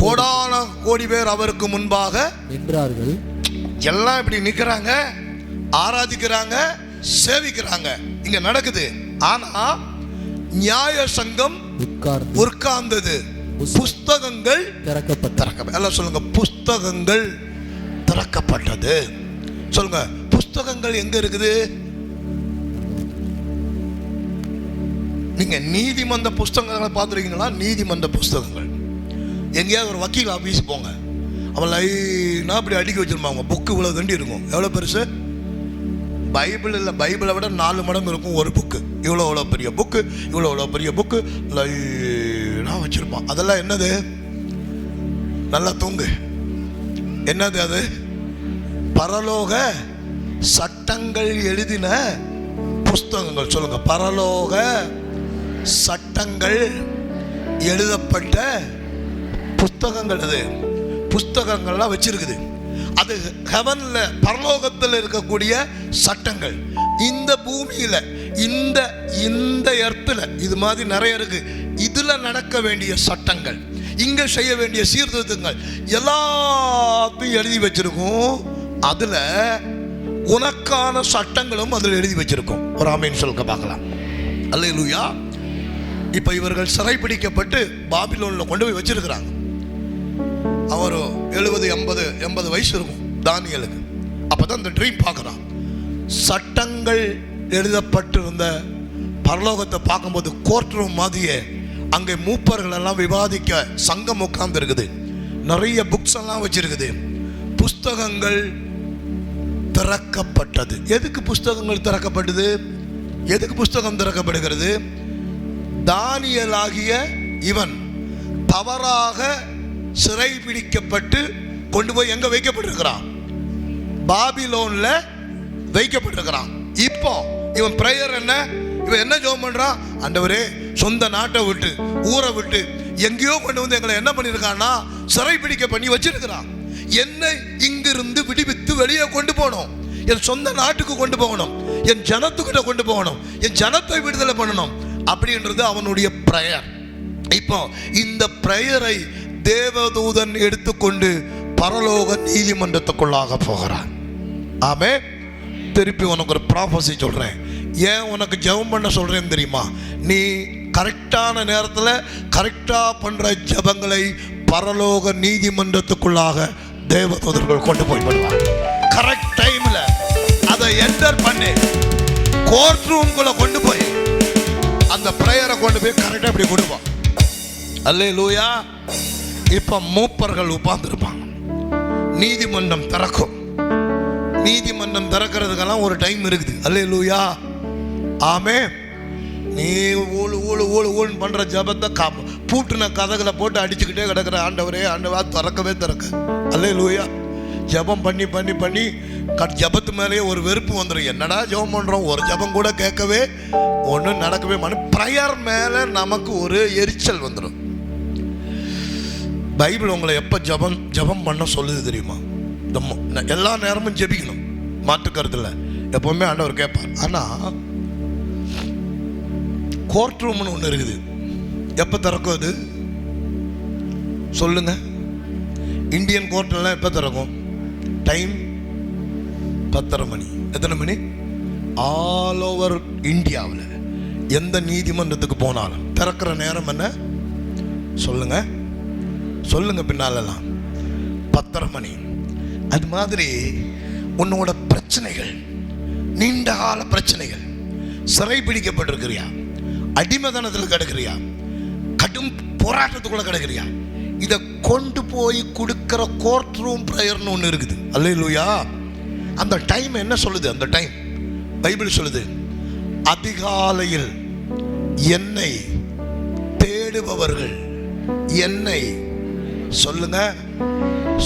கோடான கோடி பேர் அவருக்கு முன்பாக நின்றார்கள். எல்லாம் இப்படி நிற்கிறாங்க, ஆராதிக்கிறாங்க, சேவிக்கிறாங்க. இங்க நடக்குது. ஆனா நியாய சங்கம் உட்கார்ந்தது. புஸ்தகங்கள் திறக்கப்பட்டது. எல்லாம் சொல்லுங்க, புஸ்தகங்கள் திறக்கப்பட்டது. சொல்லுங்க, புஸ்தகங்கள் எங்க இருக்குது? நீங்க நீதிமன்ற புஸ்தகங்களை பார்த்துருக்கீங்களா? நீதிமன்ற புஸ்தகங்கள் எங்கேயாவது ஒரு வக்கீல் ஆஃபீஸ் போங்க, அவன் லைனா அப்படி அடுக்கி வச்சிருப்பாங்க. புக்கு இவ்வளோ தண்டி இருக்கும். எவ்வளோ பெருசு? பைபிள் இல்லை, பைபிளை விட 4 மடங்கு இருக்கும் ஒரு புக்கு. இவ்வளோ பெரிய புக்கு, இவ்வளோ பெரிய புக்கு லைனா வச்சிருப்பான். அதெல்லாம் என்னது? நல்லா தூங்கு. என்னது அது? பரலோக சட்டங்கள் எழுதின புஸ்தகங்கள். சொல்லுங்க, பரலோக சட்டங்கள் எழுதப்பட்ட புஸ்தகங்கள். அது புஸ்தகங்கள்லாம் வச்சிருக்குது. அது ஹெவன்ல, பரலோகத்தில் இருக்கக்கூடிய சட்டங்கள். இந்த பூமியில, இந்த இடத்துல இது மாதிரி நிறைய இருக்கு. இதுல நடக்க வேண்டிய சட்டங்கள், இங்க செய்ய வேண்டிய சீர்திருத்தங்கள் எல்லாத்தையும் எழுதி வச்சிருக்கும். அதுல உனக்கான சட்டங்களும் அதில் எழுதி வச்சிருக்கும். ஒரு ஆமீன் சொல்லுங்க பார்க்கலாம். அல்லேலூயா. இப்ப இவர்கள் சிறைப்பிடிக்கப்பட்டு பாபிலோன்ல கொண்டு போய் வச்சிருக்கிறாங்க. அவர் 70-80 வயசு இருக்கும் தானியேலுக்கு. அப்பதான் இந்த ட்ரீம் பார்க்குறான். சட்டங்கள் எழுதப்பட்டிருந்த பரலோகத்தை பார்க்கும்போது கோர்ட் ரூம் மாதிரியே அங்கே மூப்பர்கள் எல்லாம் விவாதிக்க சங்கம் உட்கார்ந்து இருக்குது. நிறைய புக்ஸ் எல்லாம் வச்சிருக்குது. புஸ்தகங்கள் திறக்கப்பட்டது. எதுக்கு புஸ்தகங்கள் திறக்கப்பட்டது? எதுக்கு புஸ்தகம் திறக்கப்படுகிறது? தானியேலாகிய இவன் தவறாக சிறை பிடிக்கப்பட்டு கொண்டு போய் எங்க வைக்கப்பட்டிருக்கிறான்? பாபிலோன்ல வைக்கப்பட்டிருக்கிறான். இப்போ இவன் பிரேயர் என்ன? இவன் என்ன ஜெபம் பண்றான்? ஆண்டவரே, சொந்த நாட்டை விட்டு ஊரை விட்டு எங்கேயோ கொண்டு வந்து எங்களை என்ன பண்ணிருக்கான்னா சிறை பிடிக்க பண்ணி வச்சிருக்கிறான். என்னை இங்கிருந்து விடுவித்து வெளியே கொண்டு போகணும், என் சொந்த நாட்டுக்கு கொண்டு போகணும், என் ஜனத்துக்கிட்ட கொண்டு போகணும், என் ஜனத்தை விடுதலை பண்ணணும் அப்படின்றது அவனுடைய பிரேயர். இப்போ இந்த பிரேயரை தேவதூதன் எடுத்துக்கொண்டு பரலோக நீதிமன்றத்துக்குள்ளாக போகிறான். ஆமே. திருப்பி உனக்கு ஒரு ப்ராபசி சொல்றேன். ஏன் உனக்கு ஜெபம் பண்ண சொல்றேன்னு தெரியுமா? நீ கரெக்டான நேரத்தில் கரெக்டா பண்ற ஜெபங்களை பரலோக நீதிமன்றத்துக்குள்ளாக தேவதூதர்கள் கொண்டு போய் பண்ணுவாங்க. கரெக்ட் டைம்ல அதை என்டர் பண்ணி கோர்ட் ரூம்குள்ள கொண்டு போய் அந்த பிரேயரை கொண்டு போய் கரெக்டா இப்படி கொண்டு போ. அல்லேலூயா. இப்ப மூப்பர்கள் உட்கார்ந்திருப்பாங்க. நீதிமன்றம் திறக்கும். நீதிமன்றம் திறக்கிறதுக்கெல்லாம் ஒரு டைம் இருக்குது. அல்லேலூயா. ஆமே. நீ ஊழு ஊழு ஊழு ஊழு பண்ற ஜபத்தை பூட்டின கதகளை போட்டு அடிச்சுக்கிட்டே கிடக்கிற. ஆண்டவரே ஆண்டவா திறக்கவே திறக்க. அல்லேலூயா. ஜபம் பண்ணி பண்ணி பண்ணி ஜபத்து மேலேயே ஒரு வெறுப்பு வந்துடும். என்னடா ஜபம் பண்றோம், ஒரு ஜபம் கூட கேட்கவே ஒன்றும் நடக்கவே மாட்டோம். ப்ரேயர் மேல நமக்கு ஒரு எரிச்சல் வந்துடும். பைபிள் உங்களை எப்ப ஜபம் பண்ண சொல்லுது தெரியுமா? எல்லா நேரமும் ஜெபிக்கணும், மாற்று கருத்துல எப்பவுமே ஆண்டவர் கேட்பார். ஆனா கோர்ட் ரூம்னு ஒன்று இருக்குது. எப்ப திறக்கும் அது சொல்லுங்க? இந்தியன் கோர்ட் எல்லாம் எப்ப திறக்கும்? டைம் 10:30 மணி. எத்தனை மணி? ஆல் ஓவர் இந்தியாவில் எந்த நீதிமன்றத்துக்கு போனாலும் திறக்கிற நேரம் என்ன சொல்லுங்க? சொல்லுங்க பின்னாலெல்லாம் 10:30 மணி. அது மாதிரி உன்னோட பிரச்சனைகள், நீண்ட கால பிரச்சனைகள், சிறை பிடிக்கப்பட்டிருக்கிறியா, அடிமதனத்தில் கிடக்கிறியா, கடும் போராட்டத்துக்குள்ள கிடக்கிறியா, இதை கொண்டு போய் கொடுக்கிற கோர்ட் ரூம் பிரேயர்னு ஒன்று இருக்குது. அல்லேலூயா. அந்த டைம் என்ன சொல்லுது? அந்த டைம் பைபிள் சொல்லுது, அதிகாலையில் என்னை தேடுபவர்கள், என்னை சொல்லுங்க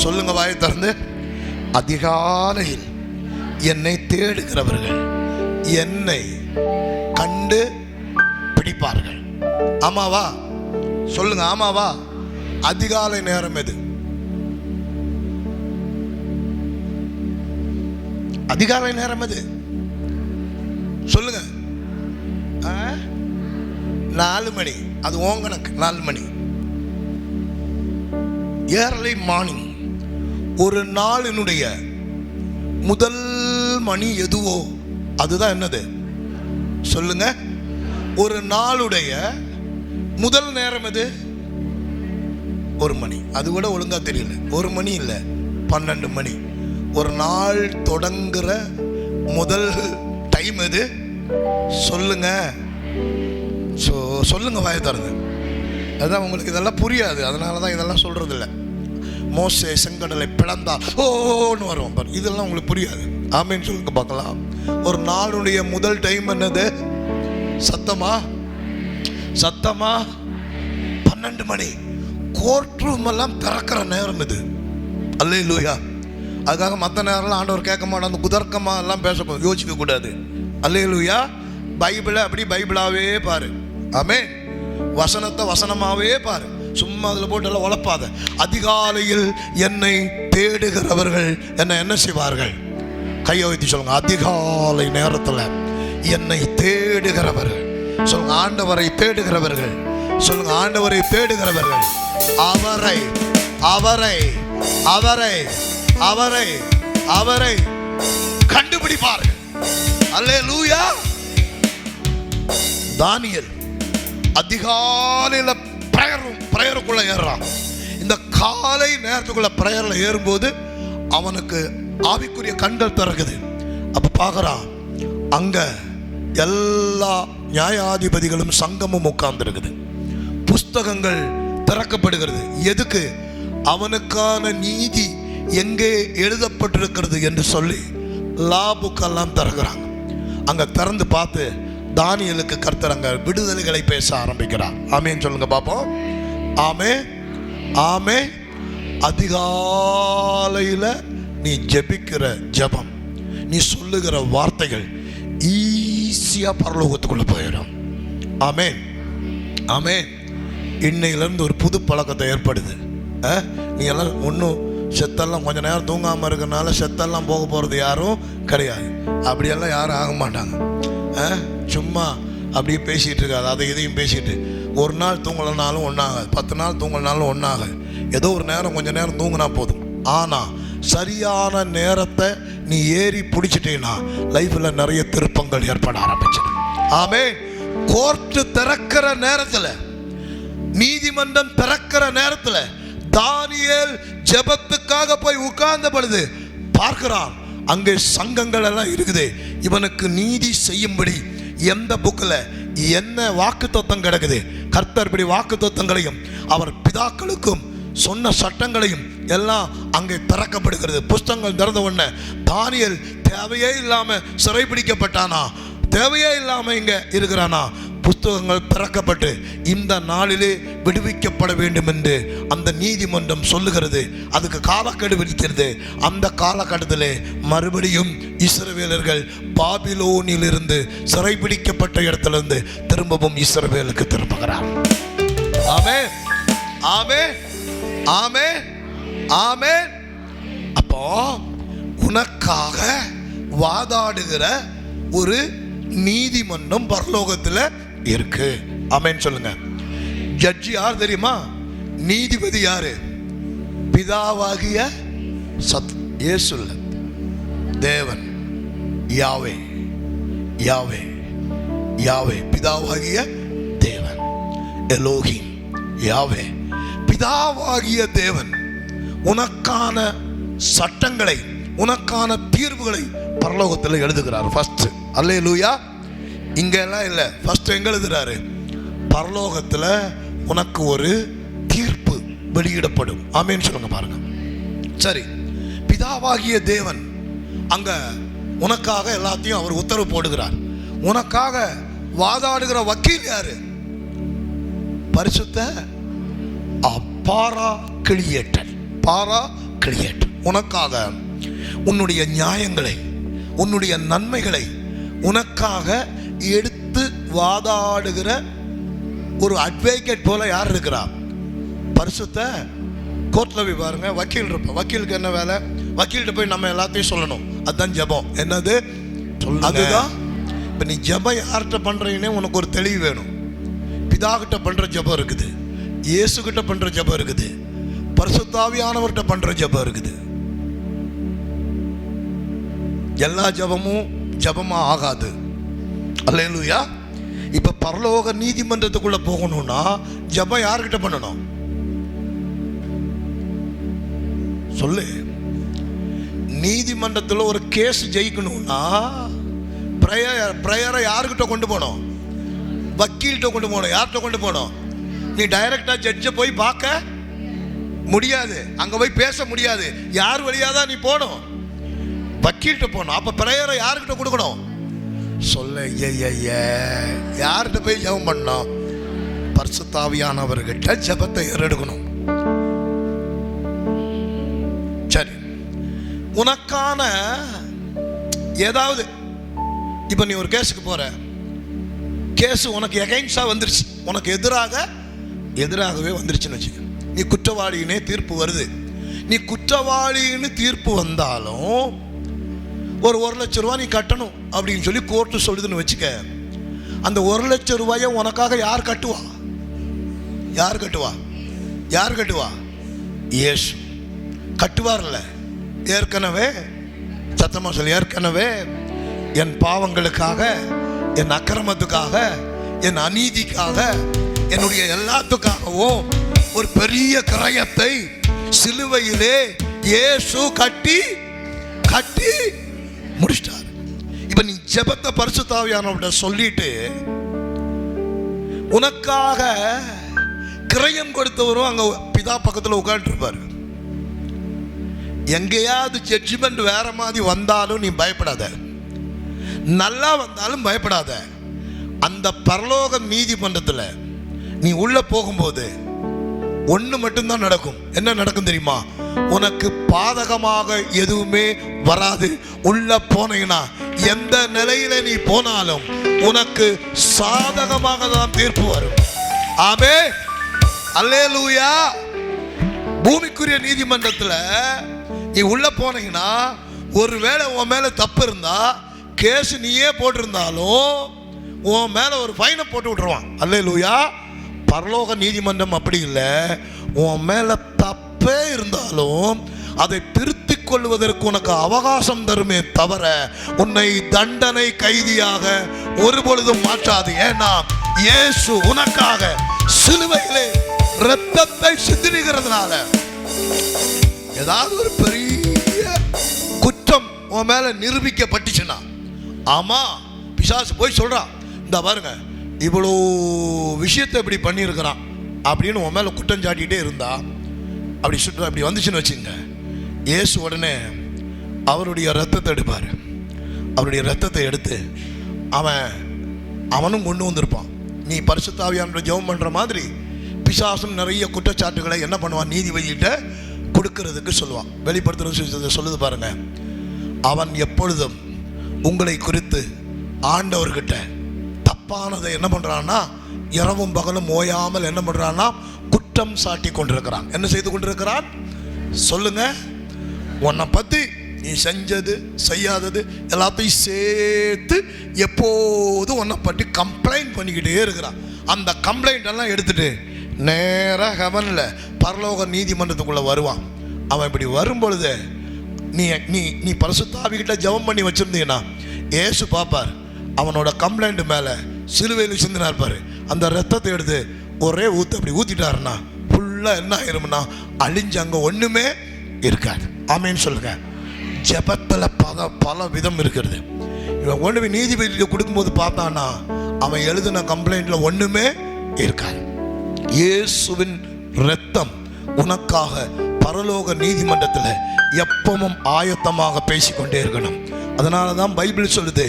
சொல்லுங்க வாயை திறந்து, அதிகாலையில் என்னை தேடுகிறவர்கள் என்னை கண்டு பிடிப்பார்கள். ஆமாவா? சொல்லுங்க. ஆமாவா? அதிகாலை நேரம் எது? அதிகாலை நேரம் எது சொல்லுங்க? 4 மணி. அது ஓங்கனக்கு 4 மணி. Early morning. ஒரு நாளினுடைய முதல் மணி எதுவோ அதுதான் என்னது சொல்லுங்க? ஒரு நாளுடைய முதல் நேரம் எது? 1 மணி. அது கூட ஒழுங்கா தெரியல. 1 மணி இல்லை, 12 மணி. ஒரு நாள் தொடங்குற முதல் டைம் எது சொல்லுங்க? சொல்லுங்க வாயை திறந்து. அதான் உங்களுக்கு இதெல்லாம் புரியாது, அதனால தான் இதெல்லாம் சொல்றது இல்லை. மோசே செங்கடலை பிளந்தா ஓன்னு வரும், இதெல்லாம் உங்களுக்கு புரியாது. ஆமேன்னு சொல்லுங்க பார்க்கலாம். ஒரு நாளுடைய முதல் டைம் என்னது? சத்தமா சத்தமா 12 மணி. கோர்ட் ரூம் எல்லாம் திறக்கிற நேரம் இது. அல்லேலூயா. அதுக்காக மற்ற நேரம்லாம் ஆண்டவர் கேட்க மாட்டோம். அந்த குதர்க்கமா எல்லாம் பேச யோசிக்க கூடாது. அல்லேலூயா. பைபிளை அப்படி பைபிளாவே பாரு. ஆமே. வசனத்தை வசனமாவே பாரு. சும்மா அதில் போட்டு எல்லாம் உழப்பாத. அதிகாலையில் என்னை தேடுகிறவர்கள் என்ன செய்வார்கள்? கையை வைத்து சொல்லுங்க. அதிகாலை நேரத்தில் என்னை தேடுகிறவர்கள் சொல்லுங்க. ஆண்டவரை தேடுகிறவர்கள் சொல்லுங்க. ஆண்டவரை தேடுகிறவர்கள் அவரை அவரை அவரை அவரை அவரை கண்டுபிடிப்பார்கள். அல்லேலூயா. தானியேல் அதிகாலையில பிரேயருக்குள்ள ஏறுறான். இந்த காலை நேரத்துக்குள்ள பிரேயர்ல ஏறும்போது அவனுக்கு ஆவிக்குரிய கண்கள் திறக்குது. அப்ப பார்க்கறான், அங்க எல்லா நியாயாதிபதிகளும் சங்கமும் உட்கார்ந்து இருக்குது. புஸ்தகங்கள் திறக்கப்படுகிறது. எதுக்கு? அவனுக்கான நீதி எங்கே எழுதப்பட்டிருக்கிறது என்று சொல்லி லா புக்கெல்லாம் திறக்கிறாங்க. அங்க திறந்து பார்த்து தானியேலுக்கு கர்த்தர் அங்க விடுதலைகளை பேச ஆரம்பிக்கிறார். ஆமேன்னு சொல்லுங்க பாப்போம். ஆமே ஆமே அதிகாலையில் நீ ஜெபிக்கிற ஜெபம், நீ சொல்லுகிற வார்த்தைகள் ஈஸியா பரலோகத்துக்குள்ள போயிடும். ஆமென், ஆமென். இன்னையிலிருந்து ஒரு புது பழக்கத்தை ஏற்படுது. நீ எல்லாம் ஒன்றும் செத்தெல்லாம் கொஞ்ச நேரம் தூங்காமல் இருக்கிறனால செத்தெல்லாம் போக போகிறது யாரும் கிடையாது. அப்படியெல்லாம் யாரும் ஆக மாட்டாங்க. சும்மா அப்படியே பேசிகிட்டு இருக்காது, அதை இதையும் பேசிட்டு ஒரு நாள் தூங்கலைனாலும் ஒன்றாகாது, 10 நாள் தூங்கலைனாலும் ஒன்றாகாது. ஏதோ ஒரு நேரம் கொஞ்ச நேரம் தூங்கினா போதும். ஆனால் சரியான நேரத்தை நீ ஏறி பிடிச்சிட்டேன்னா லைஃப்பில் நிறைய திருப்பங்கள் ஏற்பட ஆரம்பிச்சிடும். ஆமென். கோர்ட்டு திறக்கிற நேரத்தில், நீதிமன்றம் திறக்கிற நேரத்தில் தானியேல் ஜெபத்துக்காக போய் உட்கார்ந்த பொழுது பார்க்கிறான், அங்கே சங்கங்கள் எல்லாம் இருக்குது. இவனுக்கு நீதி செய்யும்படி எந்த புக்கில் என்ன வாக்குத்தத்தம் கிடக்குது, கர்த்தர் இப்படி வாக்குத்தத்தங்களையும் அவர் பிதாக்களுக்கும் சொன்ன சட்டங்களையும் எல்லாம் அங்கே திறக்கப்படுகிறது. புஸ்தகங்கள் திறந்த உடனே தானியேல் தேவையே இல்லாம சிறைபிடிக்கப்பட்டானா, தேவையே இல்லாம இங்க இருக்கிறானா, புஸ்தகங்கள் திறக்கப்பட்டு இந்த நாளிலே விடுவிக்கப்பட வேண்டும் என்று அந்த நீதிமன்றம் சொல்லுகிறது. அதுக்கு காலக்கெடு விதிக்கிறது. அந்த காலகட்டத்திலே மறுபடியும் இஸ்ரவேலர்கள் பாபிலோனிலிருந்து சிறைபிடிக்கப்பட்ட இடத்திலிருந்து திரும்பவும் இஸ்ரவேலுக்கு திரும்புகிறார். ஆமென், ஆமென், ஆமென், ஆமென். அப்போ உனக்காக வாதாடுகிற ஒரு நீதிமன்றம் பரலோகத்தில் இருக்கு. ஆமென் சொல்லுங்க. ஜட்ஜி யார் தெரியுமா? நீதிபதி யாரு? பிதாவாகிய இயேசு, தேவன், யாவே, யாவே, யாவே, பிதாவாகிய தேவன், எலோஹிம், யாவே, பிதாவாகிய தேவன் உனக்கான சட்டங்களை, உனக்கான தீர்வுகளை பரலோகத்தில் எழுதுகிறார். ஃபர்ஸ்ட் அல்லேலூயா. இங்க எல்லாம் இல்லை, ஃபர்ஸ்ட் எங்க எழுதுறாரு? பரலோகத்தில் உனக்கு ஒரு தீர்ப்பு வெளியிடப்படும். ஆமென் சொல்லுங்க பாருங்க. சரி, பிதாவாகிய தேவன் அங்க உனக்காக எல்லாத்தையும் அவர் உத்தரவு போடுகிறார். உனக்காக வாதாடுகிற வக்கீல் யாரு? பரிசுத்த பாரா கிளியேட்டர், பாரா கிளியேட்டர். உனக்காக உன்னுடைய நியாயங்களை, உன்னுடைய நன்மைகளை உனக்காக எடுத்து வாதாடுகிற ஒரு அட்வொகேட் போல யார் இருக்கிறா? பரிசுத்த கோர்ட்ல போய் பாருங்க, வக்கீல் இருப்ப. வக்கீலுக்கு என்ன வேலை? வக்கீல்கிட்ட போய் நம்ம எல்லாத்தையும் சொல்லணும். அதுதான் ஜெபம். என்னது? அதுதான். இப்ப நீ ஜெபம் யார்கிட்ட பண்றீங்கன்னே உனக்கு ஒரு தெளிவு வேணும். பிதா கிட்ட பண்ற ஜெபம் இருக்குது, இயேசு கிட்ட பண்ற ஜெபம் இருக்குது, பரிசுத்த ஆவியானவர்கிட்ட பண்ற ஜெபம் இருக்குது. எல்லா ஜெபமும் ஜெபமா ஆகாது. அல்லேலூயா. இப்ப பரலோக நீதிமன்றத்துக்குள்ள போகணும்னா ஜெபம் யார்கிட்ட பண்ணணும்? சொல்லு. நீதிமன்றத்தில் ஒரு கேஸ் ஜெயிக்கணும்னா பிரேயரை யார்கிட்ட கொண்டு போனோம்? வக்கீல்கிட்ட கொண்டு போனோம். யார்கிட்ட கொண்டு போனோம்? நீ டைரக்டா ஜட்ஜை போய் பார்க்க முடியாது, அங்க போய் பேச முடியாது. யார் வழியாதான் நீ போகணும்? வக்கீல்கிட்ட போகணும். அப்ப பிரேயரை யார்கிட்ட கொடுக்கணும்? சொல்ல. யார்கிட்ட போய் ஜெபம் பண்ணணும்? பரிசுத்த ஆவியானவர்கிட்ட ஜெபத்தை ஏறெடுக்கணும். சரி, உனக்கான ஏதாவது இப்ப நீ ஒரு கேஸுக்கு போற, கேஸ் உனக்கு எகைன்ஸ்டா வந்துருச்சு, உனக்கு எதிராகவே வந்துருச்சுன்னு வச்சுக்க. நீ குற்றவாளினே தீர்ப்பு வருது. நீ குற்றவாளின்னு தீர்ப்பு வந்தாலும் ஒரு 1 லட்சம் ரூபாய் நீ கட்டணும் அப்படின்னு சொல்லி கோர்ட்டு சொல்லுதுன்னு வச்சுக்க. அந்த 1 லட்சம் ரூபாயை உனக்காக யார் கட்டுவா? யார் கட்டுவா? யார் கட்டுவா? இயேசு கட்டுவார்ல. ஏற்கனவே சத்தமா சொல்லி, ஏற்கனவே என் பாவங்களுக்காக, என் அக்கிரமத்துக்காக, என் அநீதிக்காக, என்னுடைய எல்லாத்துக்காகவும் ஒரு பெரிய கிரயத்தை சிலுவையிலே இயேசு கட்டி முடிச்சிட்டார். இப்ப நீ ஜெபத்தை பரிசுத்த ஆவியானவர்கிட்ட சொல்லிட்டு உனக்காக கிரயம் கொடுத்தவரும் அங்க பிதா பக்கத்துல உட்கார்ந்து இருப்பாரு. எங்கேயாவது ஜட்ஜ்மெண்ட் வேற மாதிரி வந்தாலும் நீ பயப்படாத, நல்லா வந்தாலும் பயப்படாத. அந்த பரலோக நீதிமன்றத்தில் நீ உள்ள போகும்போது ஒண்ணு மட்டும்தான் நடக்கும். என்ன நடக்கும் தெரியுமா? உனக்கு பாதகமாக எதுவுமே வராது. உள்ள போனீங்கன்னா எந்த நிலையில நீ போனாலும் உனக்கு சாதகமாக தான் தீர்ப்பு வரும். ஆமென், அல்லேலூயா. பூமிக்குரிய நீதிமன்றத்துல நீ உள்ள போனீங்கன்னா ஒருவேளை உன் மேல தப்பு இருந்தா, கேஸ் நீயே போட்டிருந்தாலும் உன் மேல ஒரு ஃபைனை போட்டு விட்டுருவான். அல்லேலூயா. பரலோக நீதிமன்றம் அப்படி இல்லை. உன் மேல தப்பே இருந்தாலும் அதை திருத்திக் கொள்வதற்கு உனக்கு அவகாசம் தருமே தவிர உன்னை தண்டனை கைதியாக ஒருபொழுதும் மாற்றாது. ஏன்னா இயேசு உனக்காக சிலுவையிலே இரத்தத்தை சிந்திக்கிறதுனால ஏதாவது ஒரு பெரிய குற்றம் உன் மேல நிரூபிக்கப்பட்டுச்சுன்னா, ஆமா பிசாசு போய் சொல்றான், இந்த பாருங்க இவ்வளோ விஷயத்தை இப்படி பண்ணியிருக்கிறான் அப்படின்னு உன் மேல குற்றம் சாட்டிகிட்டே இருந்தா, அப்படி வந்துச்சுன்னு வச்சுங்க, இயேசு உடனே அவருடைய ரத்தத்தை எடுப்பார். அவருடைய ரத்தத்தை எடுத்து அவனும் கொண்டு வந்திருப்பான். நீ பரிசுத்த ஆவியானவரை ஜெபம் பண்ற மாதிரி பிசாசும் நிறைய குற்றச்சாட்டுகளை என்ன பண்ணுவான்? நீதிபதிகிட்ட கொடுக்கிறதுக்கு சொல்லுவான். வெளிப்படுத்துறது சொல்லுது பாருங்க, அவன் எப்பொழுதும் உங்களை குறித்து ஆண்டவர்கிட்ட தப்பானதை என்ன பண்றான்னா, இரவும் பகலும் ஓயாமல் என்ன பண்றான்னா குற்றம் சாட்டி கொண்டிருக்கிறான். என்ன செய்து கொண்டிருக்கிறான் சொல்லுங்க? உன்னை பத்தி நீ செஞ்சது செய்யாதது எல்லாத்தையும் சேர்த்து எப்போதும் உன்னை பற்றி கம்ப்ளைண்ட் பண்ணிக்கிட்டே இருக்கிறான். அந்த கம்ப்ளைண்ட் எல்லாம் எடுத்துட்டு நேராக ஹெவன்ல பரலோக நீதிமன்றத்துக்குள்ள வருவான். அவன் இப்படி வரும்பொழுது நீ நீ நீ பரிசுத்த ஆவிகிட்ட ஜெபம் பண்ணி வச்சிருந்தீங்கன்னா இயேசு பார்ப்பார். அவனோட கம்ப்ளைண்ட் மேல சிலுவையில் சிந்தினா இருப்பாரு. அந்த ரத்தத்தை எடுத்து ஒரே ஊத்து அப்படி ஊத்திட்டாருன்னா ஃபுல்லா என்ன ஆயிரும்னா அழிஞ்சு அங்க ஒண்ணுமே இருக்காது. ஆமேன்னு சொல்லுங்க. ஜெபத்துல பல விதம் இருக்கிறது. இவன் ஒண்ணுமே நீதிபதிக்கு கொடுக்கும்போது பார்த்தான்னா அவன் எழுதின கம்ப்ளைண்ட்ல ஒண்ணுமே இருக்காது. இயேசுவின் இரத்தம் உனக்காக பரலோக நீதிமன்றத்தில் எப்பவும் ஆயத்தமாக பேசிக்கொண்டே இருக்கணும். அதனால தான் பைபிள் சொல்லுது,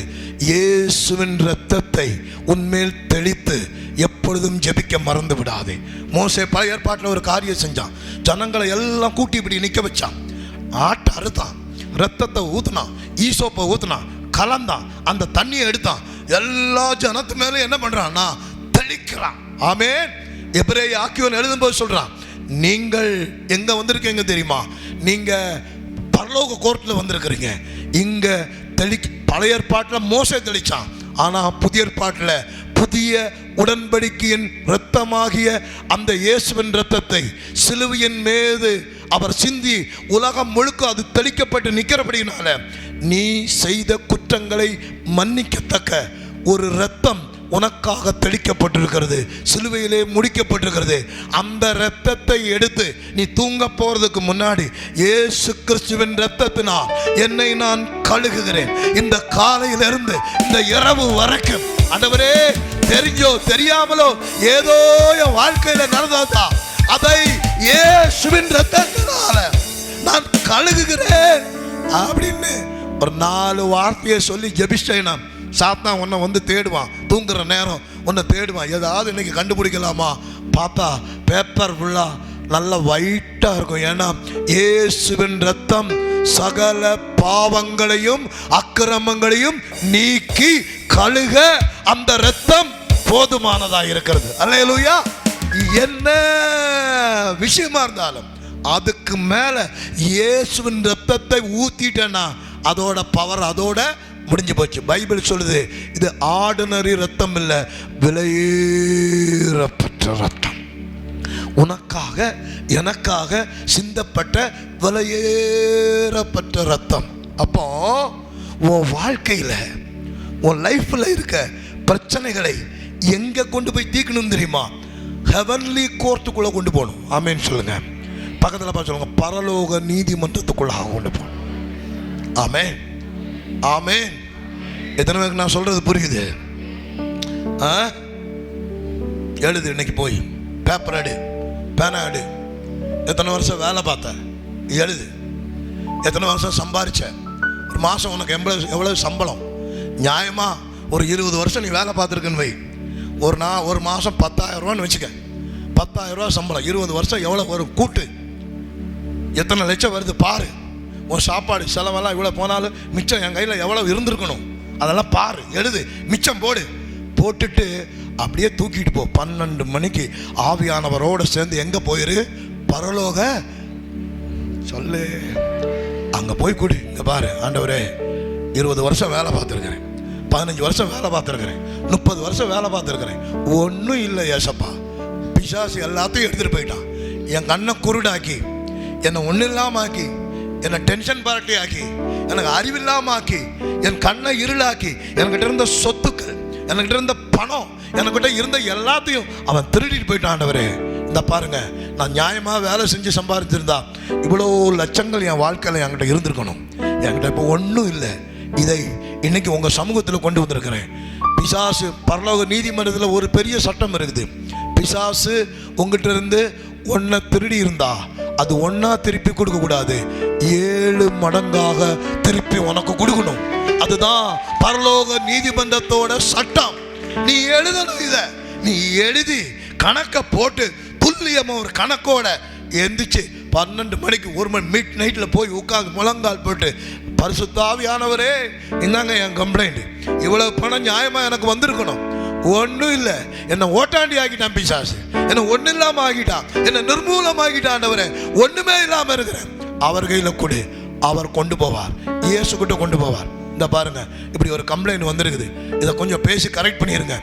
இயேசுவின் இரத்தத்தை உன்மேல் தெளித்து எப்பொழுதும் ஜெபிக்க மறந்து விடாதே. மோசே பழைய ஏற்பாட்டில் ஒரு காரியம் செஞ்சான். ஜனங்களை எல்லாம் கூட்டி இப்படி நிற்க வச்சான். ஆட்டை அறுத்தான், ரத்தத்தை ஊத்துனான், ஈசோப்பை ஊத்துனான், கலந்தான், அந்த தண்ணியை எடுத்தான், எல்லா ஜனத்து மேலும் என்ன பண்றான்னா தெளிக்கிறான். ஆமென். எபிரேய ஆக்கியோன் எழுதும்போது சொல்றான், நீங்கள் எங்க வந்திருக்கீங்க தெரியுமா? நீங்க பரலோக கோர்ட்ல வந்திருக்கிறீங்க. இங்க பழைய ஏற்பாட்டில் மோசே தெளிச்சான். ஆனா புதிய ஏற்பாட்டில் புதிய உடன்படிக்கையின் இரத்தமாகிய அந்த இயேசுவின் இரத்தத்தை சிலுவையின் மீது அவர் சிந்தி உலகம் முழுக்க அது தெளிக்கப்பட்டு நிற்கிறபடினால நீ செய்த குற்றங்களை மன்னிக்கத்தக்க ஒரு இரத்தம் உனக்காக தெளிக்கப்பட்டிருக்கிறது, சிலுவையிலே முடிக்கப்பட்டிருக்கிறது. அந்த இரத்தத்தை எடுத்து நீ தூங்க போறதுக்கு முன்னாடி இயேசு கிறிஸ்துவின் இரத்தத்தினால் என்னை நான் கழுகுகிறேன். இந்த காலையிலிருந்து இந்த இரவு வரைக்கும் ஆண்டவரே, தெரிஞ்சோ தெரியாமலோ ஏதோ என் வாழ்க்கையில நடந்ததா அதை இயேசுவின் இரத்தத்தினால நான் கழுகுகிறேன் அப்படின்னு ஒரு 4 வார்த்தையை சொல்லி ஜெபிச்சேனா சாத்தான் உன்னை வந்து தேடுவான். தூங்குற நேரம் உன்னை தேடுவான். ஏதாவது இன்னைக்கு கண்டுபிடிக்கலாமா? பார்த்தா பேப்பர் ஃபுல்லா நல்ல ஒயிட்டா இருக்கும். ஏன்னா இயேசுவின் ரத்தம் சகல பாவங்களையும் அக்கிரமங்களையும் நீக்கி கழுக அந்த ரத்தம் போதுமானதா இருக்கிறது. அல்லேலூயா. என்ன விஷயமா இருந்தாலும் அதுக்கு மேல இயேசுவின் ரத்தத்தை ஊத்திட்டேன்னா அதோட பவர் அதோட முடிஞ்சு போச்சு. பைபிள் சொல்லுது, இது ஆர்டினரி ரத்தம் இல்ல, விலையேறப்பட்ட ரத்தம். உனக்காக எனக்காக சிந்தப்பட்ட விலையேறப்பட்ட ரத்தம். அப்போ உன் வாழ்க்கையில உன் லைஃப்ல இருக்க பிரச்சனைகளை எங்க கொண்டு போய் தீர்க்கணும் தெரியுமா? ஹெவன்லி கோர்ட்டுக்குள்ள கொண்டு போகணும். ஆமேன்னு சொல்லுங்க. பக்கத்தில் பார்த்து சொல்லுங்க, பரலோக நீதிமன்றத்துக்குள்ளாக கொண்டு போகணும். ஆமென், ஆமென். எத்தனை பேருக்கு நான் சொல்றது புரியுது? எழுது, இன்னைக்கு போய் பேப்பர் எடு, பேனா எடு. எத்தனை வருஷம் வேலை பார்த்த எழுது. எத்தனை வருஷம் சம்பாரிச்ச, ஒரு மாதம் உனக்கு எவ்வளவு சம்பளம்? நியாயமா ஒரு 20 வருஷம் நீ வேலை பார்த்துருக்குன்னு வை, ஒரு மாதம் 10,000 ரூபான்னு வச்சுக்க. 10,000 ரூபா சம்பளம், 20 வருஷம் எவ்வளோ வரும் கூட்டு, எத்தனை லட்சம் வருது பாரு. உன் சாப்பாடு செலவெல்லாம் இவ்வளோ போனாலும் மிச்சம் என் கையில் எவ்வளோ இருந்திருக்கணும், அதெல்லாம் பாரு, எழுது, மிச்சம் போட்டுட்டு அப்படியே தூக்கிட்டு போ. 12 மணிக்கு ஆவியானவரோடு சேர்ந்து எங்கே போயிரு? பரலோக சொல்லு, அங்கே போய் கூடி. இங்கே பாரு ஆண்டவரே, 20 வருஷம் வேலை பார்த்துருக்கிறேன், 15 வருஷம் வேலை பார்த்துருக்கிறேன், 30 வருஷம் வேலை பார்த்துருக்கிறேன், ஒன்றும் இல்லை ஏசப்பா. பிசாசு எல்லாத்தையும் எடுத்துகிட்டு போயிட்டான். என் கண்ணை குருடாக்கி, என்னை ஒன்றும் இல்லாமல் ஆக்கி, என்னை டென்ஷன் பார்ட்டி ஆக்கி, எனக்கு அறிவில்லாமல் ஆக்கி, என் கண்ணை இருளாக்கி, என்கிட்ட இருந்த சொத்துக்கள், என்கிட்ட இருந்த பணம், என்கிட்ட இருந்த எல்லாத்தையும் அவன் திருடிட்டு போயிட்டான். ஆண்டவரே இந்த பாருங்க, நான் நியாயமாக வேலை செஞ்சு சம்பாதிச்சிருந்தா இவ்வளோ லட்சங்கள் என் வாழ்க்கையில் என்கிட்ட இருந்திருக்கணும். என்கிட்ட இப்போ ஒன்றும் இல்லை. இதை இன்னைக்கு உங்கள் சமூகத்தில் கொண்டு வந்திருக்கிறேன். பிசாசு பரலோக நீதிமன்றத்தில் ஒரு பெரிய சட்டம் இருக்குது. பிசாசு உங்ககிட்ட இருந்து ஒன்றை திருடி இருந்தா அது ஒன்னா திருப்பி கொடுக்க கூடாது, 7 மடங்காக திருப்பி உனக்கு கொடுக்கணும். அதுதான் பரலோக நீதிமன்றத்தோட சட்டம். நீ எழுதணும். இத நீ எழுதி கணக்க போட்டு துல்லியமா ஒரு கணக்கோட எந்திரிச்சு 12 மணிக்கு 1 மணி மிட் நைட்ல போய் உட்கார்ந்து முழங்கால் போட்டு, பரிசுத்த ஆவியானவரே இந்தாங்க என் கம்ப்ளைண்ட், இவ்வளவு பணம் நியாயமா எனக்கு வந்திருக்கணும், ஒன்றும் இல்லை, என்னை ஓட்டாண்டி ஆகிட்டான் பிசாசு, என்னை ஒன்றும் இல்லாமல் ஆகிட்டான், என்னை நிர்மூலமாகிட்டான். ஆண்டவரே ஒன்றுமே இல்லாமல் இருக்கிறேன், அவர் கையில் கொடு, அவர் கொண்டு போவார், இயேசு கிட்ட கொண்டு போவார். இந்த பாருங்க, இப்படி ஒரு கம்ப்ளைண்ட் வந்திருக்குது, இதை கொஞ்சம் பேசி கரெக்ட் பண்ணிருங்க.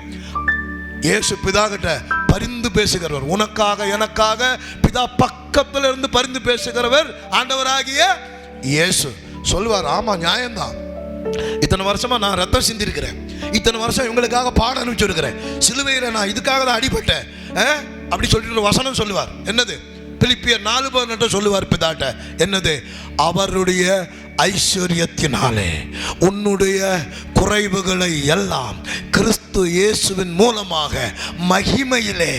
இயேசு பிதா கிட்ட பரிந்து பேசுகிறவர், உனக்காக எனக்காக பிதா பக்கத்துல இருந்து பரிந்து பேசுகிறவர் ஆண்டவராகிய இயேசு. சொல்லுவார், ஆமா நியாயம்தான், இத்தனை வருஷமா நான் ரத்தம் சிந்திருக்கிறேன், இத்தனை வருஷம் இவங்களுக்காக பாடம் அனுப்பிச்சிருக்கிறேன், சிலுவையில் நான் இதுக்காக தான் அடிபட்டேன் அப்படி சொல்லிட்டு வசனம் சொல்லுவார். என்னது? பிலிப்பியர் 4:18 சொல்லுவார் பிதாட்ட. என்னது? அவருடைய ஐஸ்வர்யத்தினாலே உன்னுடைய குறைவுகளை எல்லாம் கிறிஸ்து இயேசுவின் மூலமாக மகிமையிலே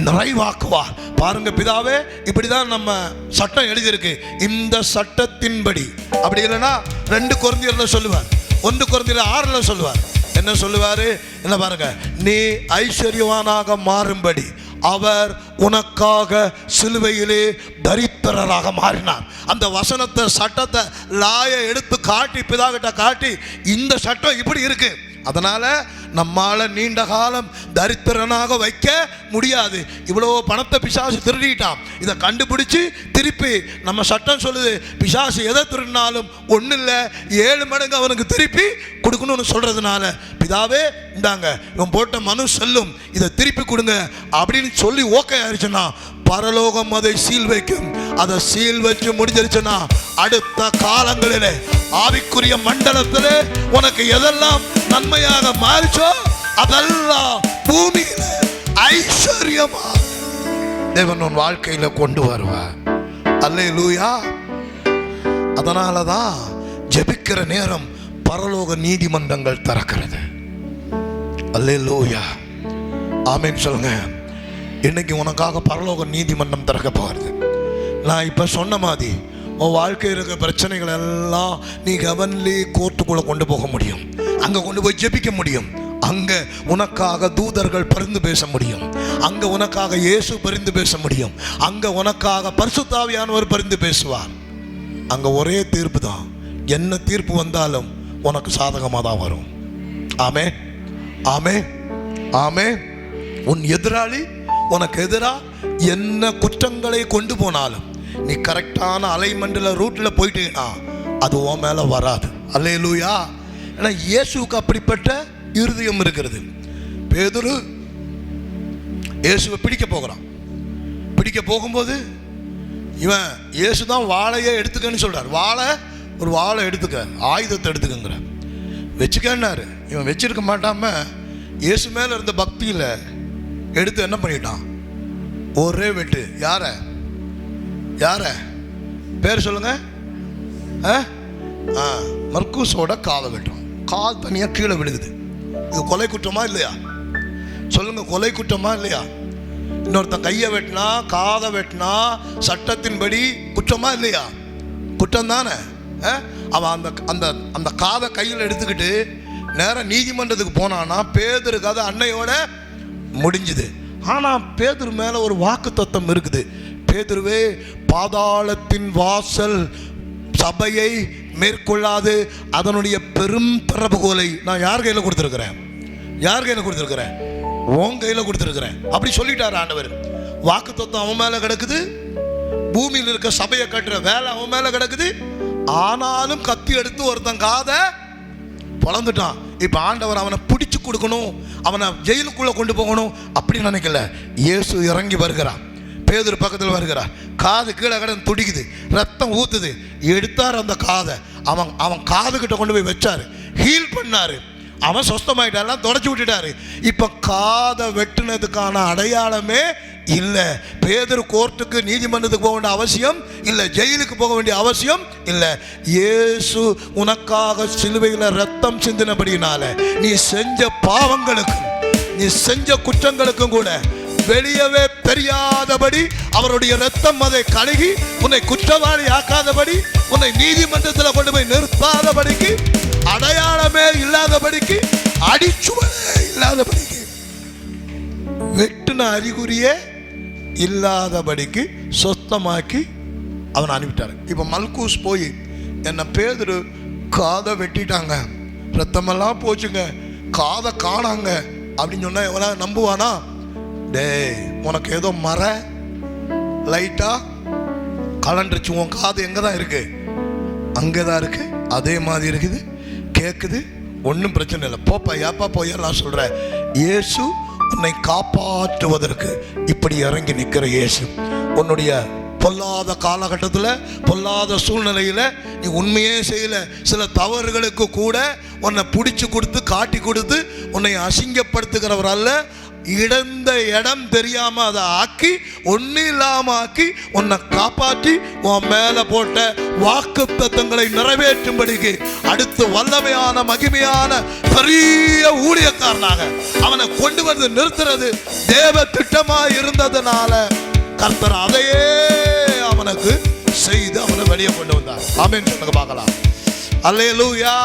நிறைவாக்குவார். பாருங்க பிதாவே, இப்படிதான் நம்ம சட்டம் எழுதியிருக்கு. இந்த சட்டத்தின்படி, அப்படி இல்லைன்னா 2 கொரிந்தியர்ல சொல்லுவார், 1 கொரிந்தியர் 6ல சொல்லுவார். என்ன சொல்லுவாரு? என்ன பாருங்க, நீ ஐஸ்வர்யவானாக மாறும்படி அவர் உனக்காக சிலுவையிலே தரித்திரராக மாறினார். அந்த வசனத்தை, சட்டத்தை, லாய எடுத்து காட்டி, பிதாகிட்ட காட்டி, இந்த சட்டம் இப்படி இருக்கு, அதனால நம்மால நீண்ட காலம் தரித்திரனாக வைக்க முடியாது. இவ்வளோ பணத்தை பிசாசு திருடிட்டான். இதை கண்டுபிடிச்சு திருப்பி நம்ம சட்டம் சொல்லுது, பிசாசு எதை திருடினாலும் ஒன்றும் இல்லை, 7 மடங்கு அவனுக்கு திருப்பி கொடுக்கணும்னு சொல்றதுனால, பிதாவே இந்தாங்க இவன் போட்ட மனு செல்லும், இதை திருப்பி கொடுங்க அப்படின்னு சொல்லி ஓகே ஆயிடுச்சுன்னா, பரலோகம் அதை சீல் வைக்கும். அதை சீல் வச்சு முடிஞ்சிருச்சுன்னா, அடுத்த காலங்களிலே ஆவிக்குரிய மண்டலத்திலே உனக்கு எதெல்லாம் நன்மையாக மாறிச்சோ அதெல்லாம் பூமியில ஐஸ்வர்யமா தேவன் உன் வாழ்க்கையில கொண்டு வருவார். அல்லேலூயா. அதனாலதான் ஜெபிக்கிற நேரம் பரலோக நீதிமன்றங்கள் திறக்கிறது. அல்லேலூயா. ஆமென் சொல்லுங்க. இன்னைக்கு உனக்காக பரலோக நீதிமன்றம் திறக்க போகிறது. நான் இப்ப சொன்ன மாதிரி உன் வாழ்க்கையில் இருக்கிற பிரச்சனைகள் எல்லாம் நீ ஹெவன்லி கோர்ட்டுக்குள்ள கொண்டு போக முடியும். அங்க கொண்டு போய் ஜெபிக்க முடியும். அங்க உனக்காக தூதர்கள் பரிந்து பேச முடியும். அங்க உனக்காக இயேசு பரிந்து பேச முடியும். அங்க உனக்காக பரிசுத்த ஆவியானவர் பரிந்து பேசுவார். அங்க ஒரே தீர்ப்பு தான். என்ன தீர்ப்பு வந்தாலும் உனக்கு சாதகமாக தான் வரும். ஆமே ஆமே ஆமே. உன் எதிராளி உனக்கு எதிராக என்ன குற்றங்களை கொண்டு போனாலும் நீ கரெக்டான அலைமண்டல ரூட்ல போயிட்டீங்கன்னா அது உன் மேல வராது. அல்லேலூயா. ஏன்னா இயேசுக்கு அப்படிப்பட்ட இருதயம் இருக்கிறது. பேதுரு இயேசுவை பிடிக்க போகிறான். பிடிக்க போகும்போது இவன் இயேசு தான் வாழையை எடுத்துக்கன்னு சொல்றார். ஒரு வாழை எடுத்துக்க, ஆயுதத்தை எடுத்துக்கங்கிற, வச்சுக்கன்னாரு. இவன் வச்சிருக்க மாட்டாம இயேசு மேல இருந்த பக்தியில எடுத்து என்ன பண்ணிட்டான்? ஒரே வெட்டு. யார பேர் சொல்லுங்க. மர்க்கூஸோட காலை வெட்டும். கால் தனியா கீழே விழுகுது. இது கொலை குற்றமா இல்லையா? சொல்லுங்க, கொலை குற்றமா இல்லையா? இன்னொருத்தன் கையை வெட்டினா, காதை வெட்டினா சட்டத்தின்படி குற்றமா இல்லையா? குற்றம் தானே. அவன் அந்த அந்த அந்த காதை கையில் எடுத்துக்கிட்டு நேரம் நீதிமன்றத்துக்கு போனான்னா பேதுரு கதை அன்னையோட முடிஞ்சுது. ஆனால் பேதுரு மேலே ஒரு வாக்குத்தத்தம் இருக்குது. பேதுருவே, பாதாளத்தின் வாசல் சபையை மேற்கொள்ளாது அதனுடைய பெரும் திறவுகோலை நான் யார் கையில் கொடுத்துருக்கிறேன்? யார் கையில் கொடுத்துருக்கிறேன்? உன் கையில் கொடுத்துருக்கிறேன். அப்படி சொல்லிட்டார் ஆண்டவர். வாக்குத்தத்தம் அவன் மேலே கிடக்குது, பூமியில் இருக்க சபையை கட்டுற வேலை அவன் மேலே கிடக்குது. ஆனாலும் கத்தி எடுத்து ஒருத்தன் காதை பொளந்துட்டான். இப்போ ஆண்டவர் அவனை பிடிச்சு கொடுக்கணும், அவனை ஜெயிலுக்குள்ளே கொண்டு போகணும் அப்படி நினைக்கல. இயேசு இறங்கி வருகிறான், பேதுரு பக்கத்தில் வருகிறார். காது கீழே கடந்து துடிக்குது, ரத்தம் ஊத்துது. எடுத்தார் அந்த காதை, அவன் காது கிட்ட கொண்டு போய் வச்சாரு, ஹீல் பண்ணாரு. அவன் சொஸ்தமாயிட்டான், தொடச்சி விட்டுட்டாரு. இப்போ காதை வெட்டுனதுக்கான அடையாளமே இல்லை. பேதுரு கோர்ட்டுக்கு நீதிமன்றத்துக்கு போக வேண்டிய அவசியம் இல்லை, ஜெயிலுக்கு போக வேண்டிய அவசியம் இல்லை. இயேசு உனக்காக சிலுவையில் ரத்தம் சிந்தினபடினால நீ செஞ்ச பாவங்களுக்கும் நீ செஞ்ச குற்றங்களுக்கும் கூட வெளியவே தெரியாதபடி அவருடைய ரத்தம் அதை கழுகி உன்னை குற்றவாளி ஆக்காதபடி, உன்னை நீதிமன்றத்தில் கொண்டு போய் நிறுத்தாதபடிக்கு, அடையாளமே இல்லாதபடிக்கு, அடிச்சுவலே இல்லாதபடிக்கு, வெட்டுன அறிகுறியே இல்லாதபடிக்கு சொத்தமாக்கி அவனை அனுப்பிட்டாரு. இப்போ மல்கூஸ் போய் என்னை பேதுரு காதை வெட்டிட்டாங்க, ரத்தமெல்லாம் போச்சுங்க, காதை காணாங்க அப்படின்னு சொன்னா எவனா நம்புவானா? டேய், உனக்கு ஏதோ மர லைட்டா கலண்டுருச்சு, உன் காது எங்கே தான் இருக்கு? அங்கே தான் இருக்கு, அதே மாதிரி இருக்குது, கேட்குது, ஒன்றும் பிரச்சனை இல்லை, போப்பா ஏப்பா போயெல்லாம் சொல்ற. இயேசு உன்னை காப்பாற்றுவதற்கு இப்படி இறங்கி நிற்கிற இயேசு. உன்னுடைய பொல்லாத காலகட்டத்தில், பொல்லாத சூழ்நிலையில் நீ உண்மையே செய்யல, சில தவறுகளுக்கு கூட உன்னை பிடிச்சி கொடுத்து காட்டி கொடுத்து உன்னை அசிங்கப்படுத்துகிறவர் அல்ல. இழந்த இடம் தெரியாம அதை ஆக்கி ஒன்னும் இல்லாம ஆக்கி உன்னை காப்பாற்றி உன் மேல போட்ட வாக்கு தத்தங்களை நிறைவேற்றும்படிக்கு அடுத்து வல்லமையான மகிமையான பெரிய ஊழியக்காரனாக அவனை கொண்டு வந்து நிறுத்துறது தேவ திட்டமா இருந்ததுனால கர்த்தர் அதையே அவனுக்கு செய்து அவனை வெளியே கொண்டு வந்தார். ஆமென் சொல்லுங்க பார்க்கலாம். அல்லேலூயா.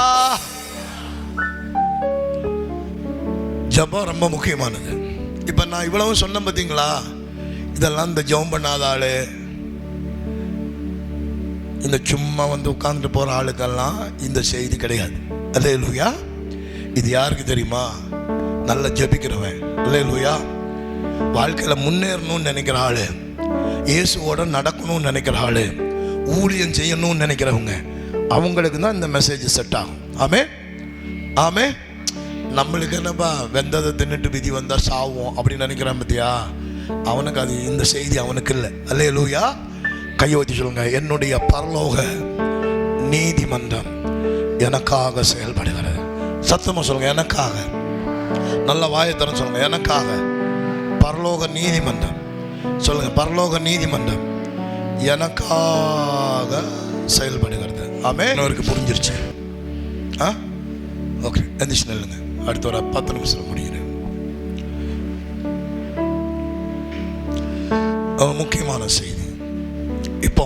ஜெபம் ரொம்ப முக்கியமானது. இப்போ நான் இவ்வளவு சொன்னேன் பார்த்தீங்களா, இதெல்லாம் இந்த ஜெபம் பண்ணாத ஆளு, இந்த சும்மா வந்து உட்கார்ந்துட்டு போகிற ஆளுக்கெல்லாம் இந்த செய்தி கிடையாது. அல்லேலூயா. இது யாருக்கு தெரியுமா? நல்லா ஜெபிக்கிறவன். அல்லேலூயா. வாழ்க்கையில் முன்னேறணும்னு நினைக்கிற ஆளு, இயேசுவோட நடக்கணும்னு நினைக்கிற ஆளு, ஊழியம் செய்யணும்னு நினைக்கிறவங்க, அவங்களுக்கு தான் இந்த மெசேஜ் செட் ஆகும். ஆமே ஆமே. நம்மளுக்கு என்னப்பா வெந்ததை தின்னுட்டு விதி வந்தால் சாவோம் அப்படின்னு நினைக்கிறான் பார்த்தியா, அவனுக்கு அது இந்த செய்தி அவனுக்கு இல்லை. அல்லேலூயா. கையை வச்சு சொல்லுங்க, என்னுடைய பரலோக நீதிமன்றம் எனக்காக செயல்படுகிறது. சத்தமாக சொல்லுங்க, எனக்காக. நல்ல வாயத்தரம் சொல்லுங்க, எனக்காக பரலோக நீதிமன்றம். சொல்லுங்க, பரலோக நீதிமன்றம் எனக்காக செயல்படுகிறது. ஆமே. அவருக்கு புரிஞ்சிருச்சு. ஓகே, எந்திரிச்சு நில்லுங்க. அடுத்த ஒரு 10 நிமிஷம் முடிகிறேன். முக்கியமான செய்தி. இப்போ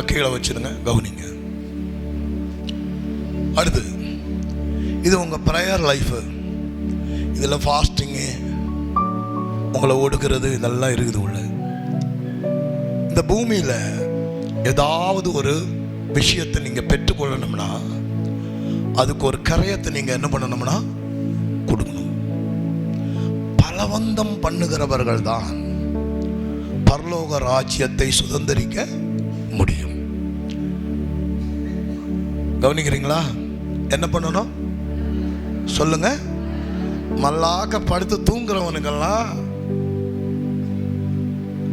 கீழே வச்சிருங்க, கவனிங்க. அடுத்து இது உங்க ப்ரேயர் லைஃப். இதுல ஃபாஸ்டிங்கு, உங்களை ஒடுக்கிறது, இதெல்லாம் இருக்குது உள்ள. இந்த பூமியில ஏதாவது ஒரு விஷயத்தை நீங்க பெற்றுக்கொள்ளணும்னா அதுக்கு ஒரு கரையத்தை நீங்க என்ன பண்ணணும்னா கொடுக்கணும். பலவந்தம் பண்ணுகிறவர்கள் தான் பரலோக ராஜ்யத்தை சுதந்திரிக்க முடியும். கவனிக்கிறீங்களா? என்ன பண்ணணும் சொல்லுங்க. மல்லாக்க படுத்து தூங்குறவனுக்கெல்லாம்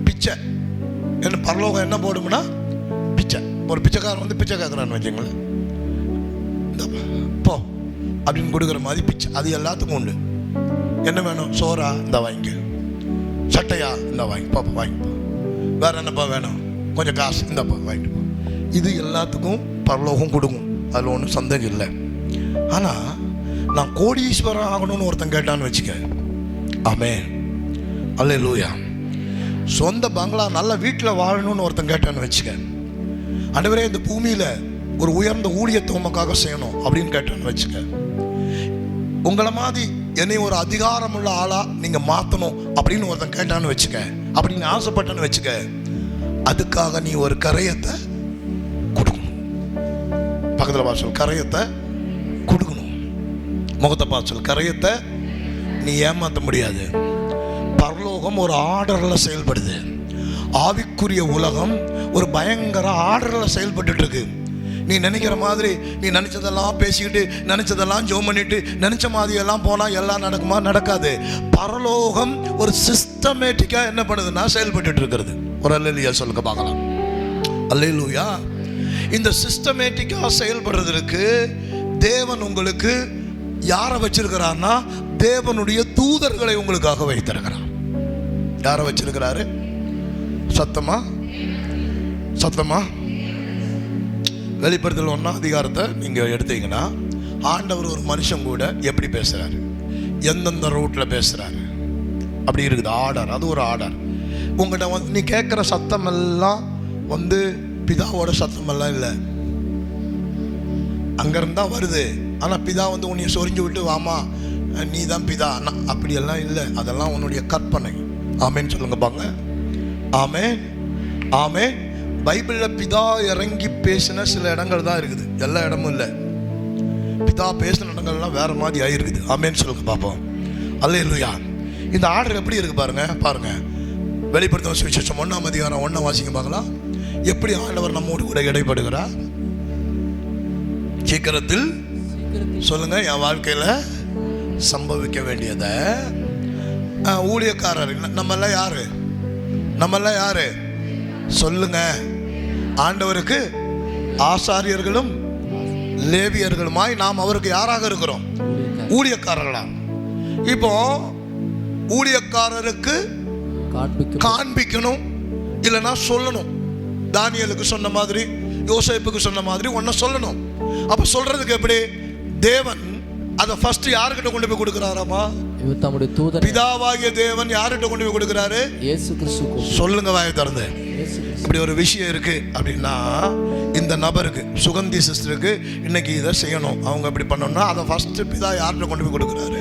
பிச்சை. என்ன பரலோகம் என்ன போடும்னா பிச்சை. ஒரு பிச்சைக்காரன் வந்து பிச்சை கேட்குறான்னு வச்சுங்களேன், போ அப்படின்னு கொடுக்குற மாதிரி பிச்சை. அது எல்லாத்துக்கும் உண்டு. என்ன வேணும்? சோறா? இந்த வாங்கிக்க. சட்டையா? இந்த வாங்கி பாப்பா வாங்கிப்போ. வேற என்னப்பா வேணும்? கொஞ்சம் காசு இந்தப்பா வாங்கிட்டு போ. இது எல்லாத்துக்கும் பரலோகம் கொடுக்கும், அதில் ஒன்றும் சந்தேகம் இல்லை. ஆனால் நான் கோடீஸ்வரன் ஆகணும்னு ஒருத்தன் கேட்டான்னு வச்சுக்க. ஆமென். அல்லேலூயா. சொந்த பங்களா நல்ல வீட்டில் வாழணும்னு ஒருத்தன் கேட்டான்னு வச்சுக்க. ஆண்டவரே, இந்த பூமியில ஒரு உயர்ந்த ஊழியத்தை உமக்காக செய்யணும் அப்படின்னு கேட்டான்னு வச்சுக்க. உங்களை மாதிரி என்னை ஒரு அதிகாரமுள்ள ஆளா நீங்க மாத்தணும் அப்படின்னு ஒருத்தன் கேட்டான்னு வச்சுக்க, அப்படின்னு ஆசைப்பட்டான்னு வச்சுக்க, அதுக்காக நீ ஒரு கரையத்தை கொடுக்கணும். பக்கத்துல பாசல் கரையத்தை கொடுக்கணும். முகத்தை பாசல் கரையத்தை நீ ஏமாத்த முடியாது. பரலோகம் ஒரு ஆர்டர்ல செயல்படுது. ஆவிக்குரிய உலகம் ஒரு பயங்கர ஆர்டர்ல செயல்பட்டு இருக்கு. நீ நினைக்கிற மாதிரி நீ நினைச்சதெல்லாம் பேசிக்கிட்டு நினைச்சதெல்லாம் ஜோம் பண்ணிட்டு நினைச்ச மாதிரி எல்லாம் போனா எல்லாம் நடக்குமா? நடக்காது. பரலோகம் ஒரு சிஸ்டமேட்டிக்கா என்ன பண்ணுதுன்னா செயல்பட்டு இருக்கிறது. ஒரு அல்லேலூயா சொல்லுங்க பார்க்கலாம். அல்லேலூயா. இந்த சிஸ்டமேட்டிக்கா செயல்படுறதுக்கு தேவன் உங்களுக்கு யாரை வச்சிருக்கிறார்னா தேவனுடைய தூதர்களை உங்களுக்காக வைத்திருக்கிறார். யாரை வச்சிருக்கிறாரு? சத்தமா சத்தமா. வெளிப்படுத்தல் 1ஆம் அதிகாரத்தை நீங்க எடுத்தீங்கன்னா ஆண்டவர் ஒரு மனுஷன் கூட எப்படி பேசுறாரு, எந்தெந்த ரூட்ல பேசுறாரு அப்படி இருக்குது ஆர்டர். அது ஒரு ஆர்டர். உங்கள்கிட்ட வந்து நீ கேட்குற சத்தம் எல்லாம் வந்து பிதாவோட சத்தம் எல்லாம் இல்லை, அங்கிருந்தா வருது. ஆனால் பிதா வந்து உன்னை சொரிஞ்சு விட்டு வாமா நீ தான் பிதா அப்படியெல்லாம் இல்லை. அதெல்லாம் உன்னுடைய கற்பனை. ஆமேன்னு சொல்லுங்க பாங்க. ஆமேன் ஆமேன். பைபிளில் பிதா இறங்கி பேசின சில இடங்கள் தான் இருக்குது, எல்லா இடமும் இல்லை. பிதா பேசின இடங்கள்லாம் வேற மாதிரி ஆயிருக்குது. ஆமேன்னு சொல்லுங்க பார்ப்போம். அல்லேலூயா. இந்த ஆர்டர் எப்படி இருக்கு பாருங்க. பாருங்க வெளிப்படுத்தின சுவிசேஷம் 1ஆம் அதிகாரம் 1 வாசிங்க பார்க்கலாம். எப்படி ஆண்டவர் நம்மோடு கூட இடைப்படுகிறார். சீக்கிரத்தில் சொல்லுங்க, என் வாழ்க்கையில சம்பவிக்க வேண்டியதை ஊழியக்காரர் நம்மெல்லாம் யாரு? நம்மெல்லாம் யாரு சொல்லுங்க? ஆண்டவருக்கு ஆசாரியர்களும் லேவியர்களுமாய் நாம் அவருக்கு யாராக இருக்கிறோம்? ஊழியக்காரர்களா. இப்போ ஊழியக்காரருக்கு காண்பிக்கணும், இல்லைன்னா சொல்லணும். தானியேலுக்கு சொன்ன மாதிரி, யோசேப்புக்கு சொன்ன மாதிரி ஒன்ன சொல்லணும். அப்ப சொல்றதுக்கு எப்படி? தேவன் அதை ஃபர்ஸ்ட் யார்கிட்ட கொண்டு போய் கொடுக்கிறாராமா? தம்முடைய தூதன் பிதாவாகிய தேவன் யார்கிட்ட கொண்டு போய் கொடுக்கிறாரு? இயேசு கிறிஸ்துவுக்கு. சொல்லுங்க வாயை திறந்து. இப்படி ஒரு விஷயம் இருக்கு அப்படின்னா இந்த நபருக்கு, சுகந்தி சிஸ்டருக்கு இன்னைக்கு இதை செய்யணும், அவங்க இப்படி பண்ணணும்னா அதை ஃபர்ஸ்ட் பிதா யார்கிட்ட கொண்டு போய் கொடுக்கிறாரு?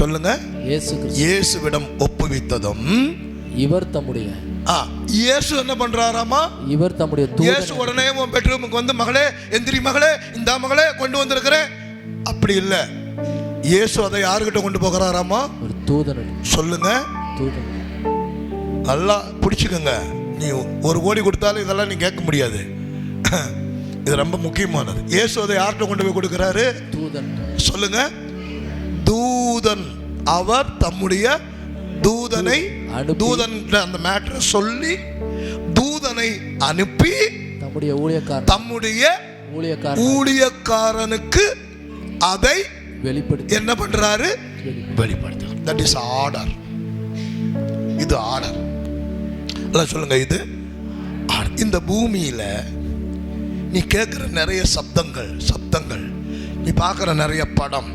சொல்லுங்க. இயேசுவிடம் ஒப்புவித்ததும் இவர் தம்முடைய இயேசு என்ன பண்றாராமா? இவர் தம்முடைய இயேசு உடனே உன் பெட்ரூமுக்கு வந்து மகளே எந்திரி மகளே இந்த மகளே கொண்டு வந்திருக்கிறேன் அப்படி இல்லை. இயேசு அதை யாருக்கிட்ட கொண்டு போகிறாராமா? ஒரு தூதன். சொல்லுங்க. தூதன். நல்லா பிடிச்சுக்கோங்க. நீ 1 கோடி கொடுத்தாலும் இதெல்லாம் நீ கேட்க முடியாது. இது ரொம்ப முக்கியமானது. இயேசு அதை யார்கிட்ட கொண்டு போய் கொடுக்கிறாரு? தூதன். சொல்லுங்க. தூதன். அவர் தம்முடைய தூதனை, தூதன் அந்த மேட்டரை சொல்லி தூதனை அனுப்பி தம்முடைய ஊழியக்காரனுக்கு அதை வெளிப்படுத்த என்ன பண்றாரு? வெளிப்படுத்த. That is order. இது ஆர்டர். சொல்லுங்க, இது இந்த பூமியில நீ கேட்கிற நிறைய சப்தங்கள், நீ பார்க்குற நிறைய படம்,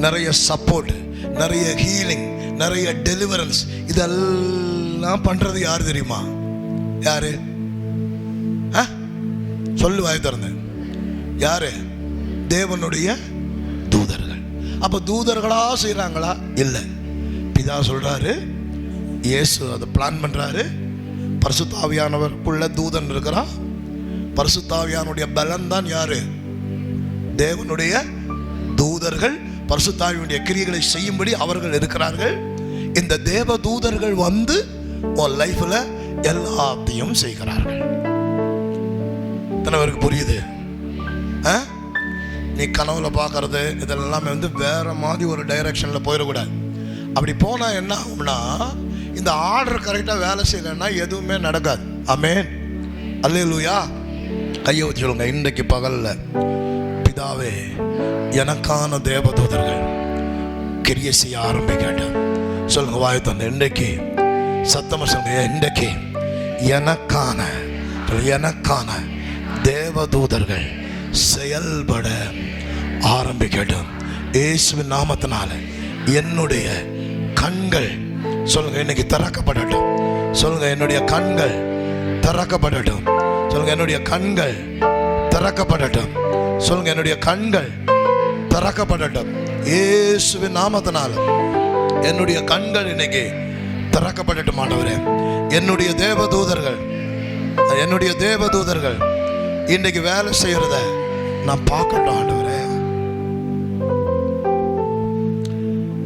நிறைய சப்போர்ட், நிறைய ஹீலிங், நிறைய டெலிவரன்ஸ், இதெல்லாம் பண்றது யாரு தெரியுமா? யாரு? சொல்லு வாய் திறந்து. யாரு? தேவனுடைய தூதர்கள். அப்ப தூதர்களா செய்யறாங்களா? இல்ல. பிதா சொல்றாரு, இயேசு அதை பிளான் பண்றாரு. பரிசுத்த ஆவியானவருக்குள்ள தூதன் இருக்கிறான். பரிசுத்த ஆவியானுடைய பலன் தான் யாரு? தேவனுடைய தூதர்கள். பரிசுத்த ஆவியுடைய கிரியைகளை செய்யும்படி அவர்கள் இருக்கிறார்கள். இந்த தேவ தூதர்கள் வந்து உன் லைஃப்ல எல்லாத்தையும் செய்கிறார்கள். பேருக்கு புரியுது? நீ கனவுல பார்க்கறது இதெல்லாமே வந்து வேற மாதிரி ஒரு டைரக்ஷன்ல போயிடக்கூடாது. அப்படி போனா என்ன ஆகும்னா, இந்த ஆர்டர் கரெக்டா வேலை செய்யலைன்னா எதுவுமே நடக்காது. ஆமென். அல்லேலூயா. கையை வச்சு சொல்லுங்க, இன்றைக்கு பகல்ல பிதாவே எனக்கான தேவதூதர்கள் கிரியை செய்ய ஆரம்பிக்கட்டும். சொல்லுங்க வாய் தந்து. இன்றைக்கு சத்தமா சொல்லுங்க, இன்றைக்கு எனக்கான தேவதூதர்கள் செயல்பட ஆரம்பிக்கட்டும். இயேசுவின் நாமத்தினால என்னுடைய கண்கள் சொல்லுங்க இன்னைக்கு திறக்கப்படட்டும். சொல்லுங்க, என்னுடைய கண்கள் திறக்கப்படட்டும். சொல்லுங்க, என்னுடைய கண்கள் திறக்கப்படட்டும். சொல்லுங்க, என்னுடைய கண்கள் திறக்கப்படட்டும் இயேசுவின் நாமத்தினால. என்னுடைய கண்கள் இன்னைக்கு திறக்கப்படட்டும் ஆண்டவரே. என்னுடைய தேவதூதர்கள் இன்னைக்கு வேலை செய்யறத நான் பார்க்கட்டும் ஆண்டவரே.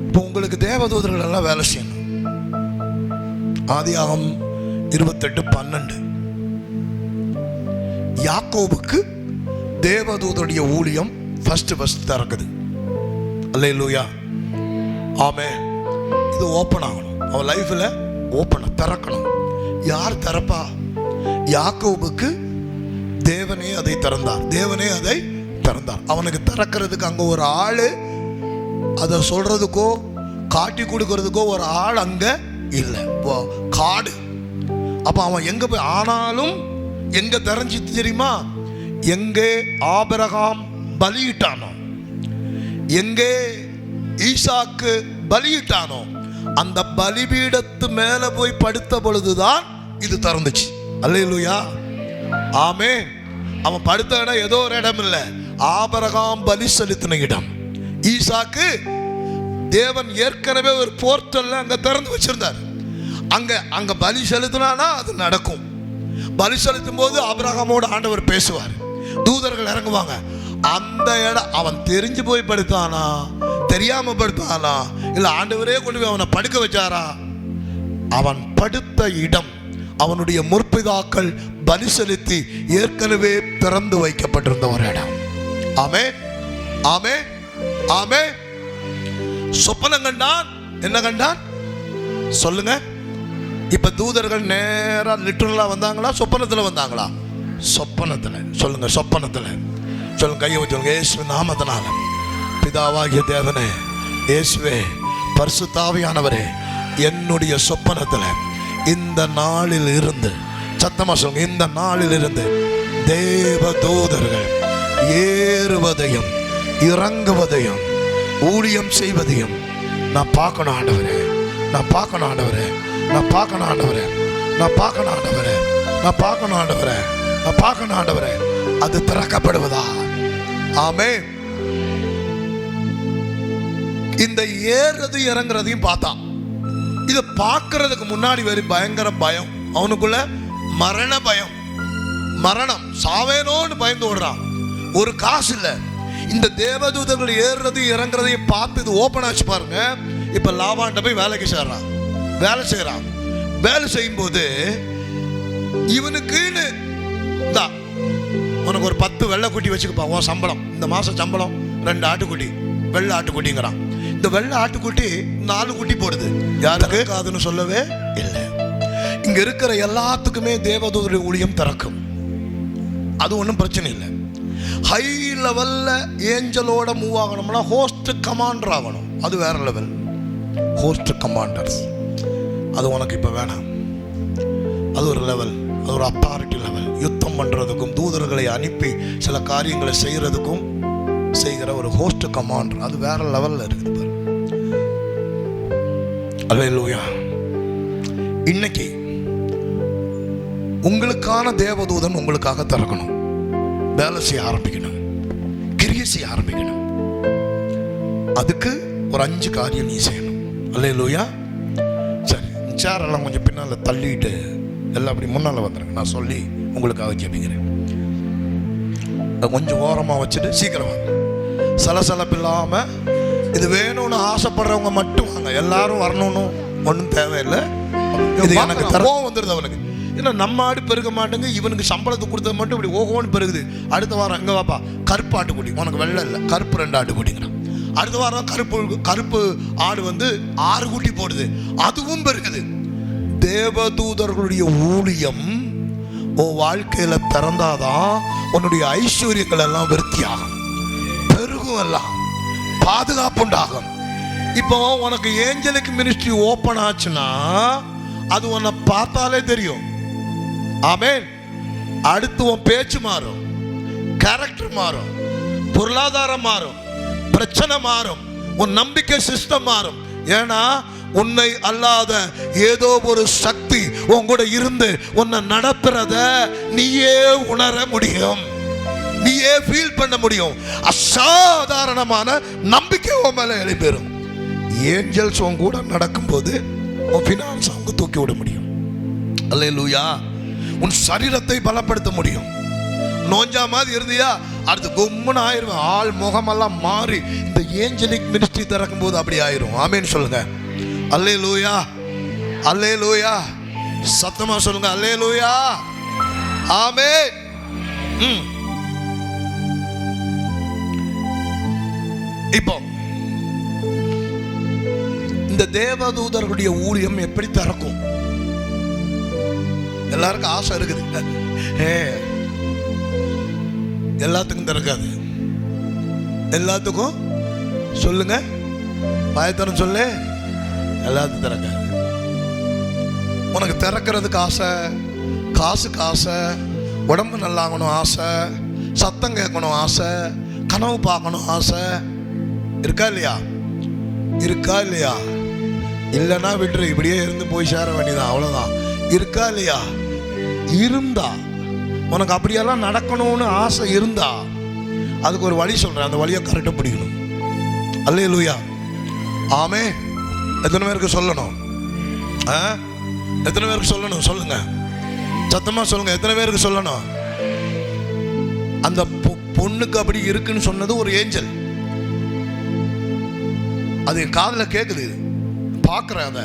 இப்போ உங்களுக்கு தேவதூதர்கள் எல்லாம் வேலை செய்யணும். ஆதியாகமம் 28:12 யாக்கோபுக்கு தேவதூதருடைய ஊழியம் ஃபர்ஸ்ட் திறக்குது. அல்லேலூயா, ஆமென். இது ஓப்பன் ஆகணும், அவன் லைஃப்ல ஓப்பன் திறக்கணும். யார் திறப்பா? யாக்கோபுக்கு தேவனே அதை திறந்தார். அவனுக்கு திறக்கிறதுக்கு அங்க ஒரு ஆளு, அதை சொல்றதுக்கோ காட்டி கொடுக்கறதுக்கோ ஒரு ஆள் அங்க இல்லை, காடு. அப்ப அவன் எங்க போய், ஆனாலும் எங்க தெரிஞ்சு தெரியுமா? எங்கே ஆபிரகாம் பலியிட்டானோ, எங்கே ஈசாக்கு பலியிட்டானோ, அந்த பலிபீடத்து மேல போய் படுத்த பொழுதுதான் இது திறந்துச்சு. அல்லேலூயா, ஆமென். அவன் படுத்த இடம் ஏதோ ஒரு இடம் இல்லை, ஆபிரகாம் பலி செலுத்தின இடம். ஈசாக்கு தேவன் ஏற்கனவே ஒரு போர்ட்டல்ல அங்க திறந்து வச்சிருந்தார். அங்க பலி செலுத்தினா அது நடக்கும். பலி செலுத்தும் போது ஆபிரகாமோடு ஆண்டவர் பேசுவார், தூதர்கள் இறங்குவாங்க. அந்த இடம் அவன் தெரிஞ்சு போய் படுத்தானா, தெரியாம படுத்தானா, இல்ல ஆண்டவரே கொண்டு போய் அவனை படுக்க வச்சாரா? அவன் படுத்த இடம் அவனுடைய முற்பிதாக்கள் பலி செலுத்தி ஏற்கனவே திறந்து வைக்கப்பட்டிருந்த ஒரு இடம். ஆமென், ஆமென், ஆமென். சொப்பனம் கண்டான். என்ன கண்டான் சொல்லுங்க? இப்ப தூதர்கள் நேரா லிட்டரலா வந்தாங்களா, சொப்பனத்துல வந்தாங்களா? சொப்பனத்துல. சொல்லுங்க, சொப்பனத்துல. சொல்லுங்க, கையை வச்சுங்க. இயேசுவின் நாமத்தினால பிதாவாகிய தேவனே, இயேசுவே, பரிசுத்த ஆவியானவரே, என்னுடைய சொப்பனத்துல இந்த நாளில் இருந்து, சத்தமா சொல்லுங்க, இந்த நாளில் இருந்து தேவ தூதர்கள் ஏறுவதையும் இறங்குவதையும் ஊழியம் செய்வதையும் நான் பார்க்கணும் ஆண்டவரே. நான் பார்க்கணும் ஆண்டவரே. நான் பார்க்கணும் ஆண்டவரே. நான் பார்க்கணும் ஆண்டவரே. நான் பார்க்கணும் ஆண்டவரே. நான் பார்க்கணும் ஆண்டவரே. அது திறக்கப்படுவதா? ஆமென். இந்த ஏறுறது இறங்குறதையும் பார்த்தான். இதை பார்க்கறதுக்கு முன்னாடி வேறு பயங்கர பயம் அவனுக்குள்ள, மரண பயம். மரணம், சாவேனோன்னு பயந்து ஓடுறான். ஒரு காசு இல்லை. இந்த தேவதூதர்கள் ஏறுறது இறங்குறதையும் பார்த்து இது ஓப்பன் ஆச்சு பாருங்க. இப்ப லாபான்ட்ட போய் வேலைக்கு சேர்றான், வேலை செய்யறான். வேலை செய்யும் போது இவனுக்குன்னு உனக்கு ஒரு 10 வெள்ளைக்குட்டி வச்சுக்கப்பா, உன் சம்பளம் இந்த மாசம் சம்பளம் 2 ஆட்டுக்குட்டி, வெள்ளை ஆட்டுக்குட்டிங்கிறான். இந்த வெள்ளை ஆட்டுக்குட்டி 4 குட்டி போடுது. யாருக்கு காதுன்னு சொல்லவே இல்லை. இங்க இருக்கிற எல்லாத்துக்குமே தேவதூதருடைய ஊழியம் திறக்கும். அது ஒன்றும் பிரச்சனை இல்லை. ஹை லெவல்ல ஏஞ்சலோட மூவ் ஆகணும்னா ஹோஸ்ட் கமாண்டர் ஆகணும். அது வேற லெவல். ஹோஸ்ட் கமாண்டர்ஸ் அது உனக்கு இப்ப வேணாம். அது ஒரு லெவல், அது ஒரு அத்தாரிட்டி லெவல். யுத்தம் பண்றதுக்கும் தூதர்களை அனுப்பி சில காரியங்களை செய்யறதுக்கும் செய்கிற ஒரு ஹோஸ்ட் கமாண்டர், அது வேற லெவல்ல இருக்குது பாரு. அல்லேலூயா. இன்னைக்கு உங்களுக்கான தேவதூதன் உங்களுக்காக திறக்கணும். வேலை செய்ய ஆரம்பிக்கணும், கிரியை செய்ய ஆரம்பிக்கணும். அதுக்கு ஒரு 5 காரியம் நீ செய்யணும். அல்லேலூயா. சரி, சேரெல்லாம் கொஞ்சம் பின்னால தள்ளிட்டு எல்லாம் அப்படி முன்னால வந்துருங்க. நான் சொல்லி உங்களுக்காக ஜெபிக்கிறேன். கொஞ்சம் ஓரமா வச்சுட்டு சீக்கிரம் வாங்க. சலசலப்பு இல்லாம இது வேணும்னு ஆசைப்படுறவங்க மட்டும் வாங்க. எல்லாரும் வரணும்னு ஒன்றும் தேவையில்லை. இது எனக்கு தரவும் வந்துடுது அவனுக்கு. ஏன்னா நம்ம ஆடு பெருக மாட்டேங்க, இவனுக்கு சம்பளத்தை கொடுத்தது மட்டும் இப்படி ஓகோன்னு பெருகுது. அடுத்த வாரம் எங்க வாப்பா கருப்பு ஆட்டுக்குடி, உனக்கு வெள்ளை இல்லை, கருப்பு 2 ஆட்டுக்குடிங்கிறான். அடுத்த வாரம் கருப்பு ஆடு 6 குட்டி போடுது, அதுவும் பெருகுது. தேவதூதர்களுடைய ஊழியம் உன் வாழ்க்கையில திறந்தாதான் உன்னுடைய ஐஸ்வர்யங்கள் எல்லாம் விருத்தியாகும், பெருகும், எல்லாம் பாதுகாப்புண்டாகும். இப்போ உனக்கு ஏஞ்சலிக் மினிஸ்ட்ரி ஓப்பன் ஆச்சுன்னா அது உன்னை பார்த்தாலே தெரியும். ஆமென். அடுத்து உன் பேச்சு மாறும், கேரக்டர் மாறும், பொருளாதாரம் மாறும், பிரச்சனை மாறும், உன் நம்பிக்கை சிஸ்டம் மாறும். ஏன்னா உன்னை அல்லாத ஏதோ ஒரு சக்தி உன் கூட இருந்து உன்னை நடத்துறத நீயே உணர முடியும். நீயே ஃபீல் பண்ண முடியும். அசாதாரணமான நம்பிக்கை உன் மேல எழுப்பெறும். ஏஞ்சல்ஸ் உன் கூட நடக்கும்போது உன் ஃபினான்ஸ் அவங்க தூக்கி விட முடியும். அல்லேலூயா. உன் சரீரத்தை பலப்படுத்த முடியும். நோஞ்சா மாதிரி இருந்தியா, அடுத்து கும்முன்னு ஆயிரும். ஆள் முகமெல்லாம் மாறி இந்த ஏஞ்சலிக் மினிஸ்ட்ரி திறக்கும் போது அப்படி ஆயிரும். ஆமேன்னு சொல்லுங்க. அல்லேலூயா, அல்லேலூயா. சத்தமா சொல்லுங்க அல்லேலூயா, ஆமென். இப்போ இந்த தேவதூதர்களுடைய ஊழியம் எப்படி திறக்கும்? எல்லாருக்கும் ஆசை இருக்குது. எல்லாத்துக்கும் திறக்காது. எல்லாத்துக்கும் சொல்லுங்க, பயத்தரம் சொல்லு, எல்லாத்துக்கும் திறக்காது. உனக்கு திறக்கிறதுக்கு ஆசை, காசுக்கு ஆசை, உடம்பு நல்லாகணும் ஆசை, சத்தம் கேட்கணும் ஆசை, கனவு பார்க்கணும் ஆசை. இருக்கா இல்லையா? இருக்கா இல்லையா? இல்லைன்னா விட்டுரு, இப்படியே இருந்து போய் சேர வேண்டியதான், அவ்வளோதான். இருக்கா இல்லையா? இருந்தா, உனக்கு அப்படியெல்லாம் நடக்கணும்னு ஆசை இருந்தா அதுக்கு ஒரு வழி சொல்கிறேன். அந்த வழியை கரெக்டாக பிடிக்கணும். அல்லேலூயா, ஆமென். எத்தனை பேருக்கு சொல்லணும்? எத்தனை பேருக்கு சொல்லணும்? சொல்லுங்க, சத்தமா சொல்லுங்க. எத்தனை பேருக்கு சொல்லணும்? அந்த பொண்ணுக்கு அப்படி இருக்குன்னு சொன்னது ஒரு ஏஞ்சல். அது என் காதில் கேட்குது, பார்க்குறேன். அதை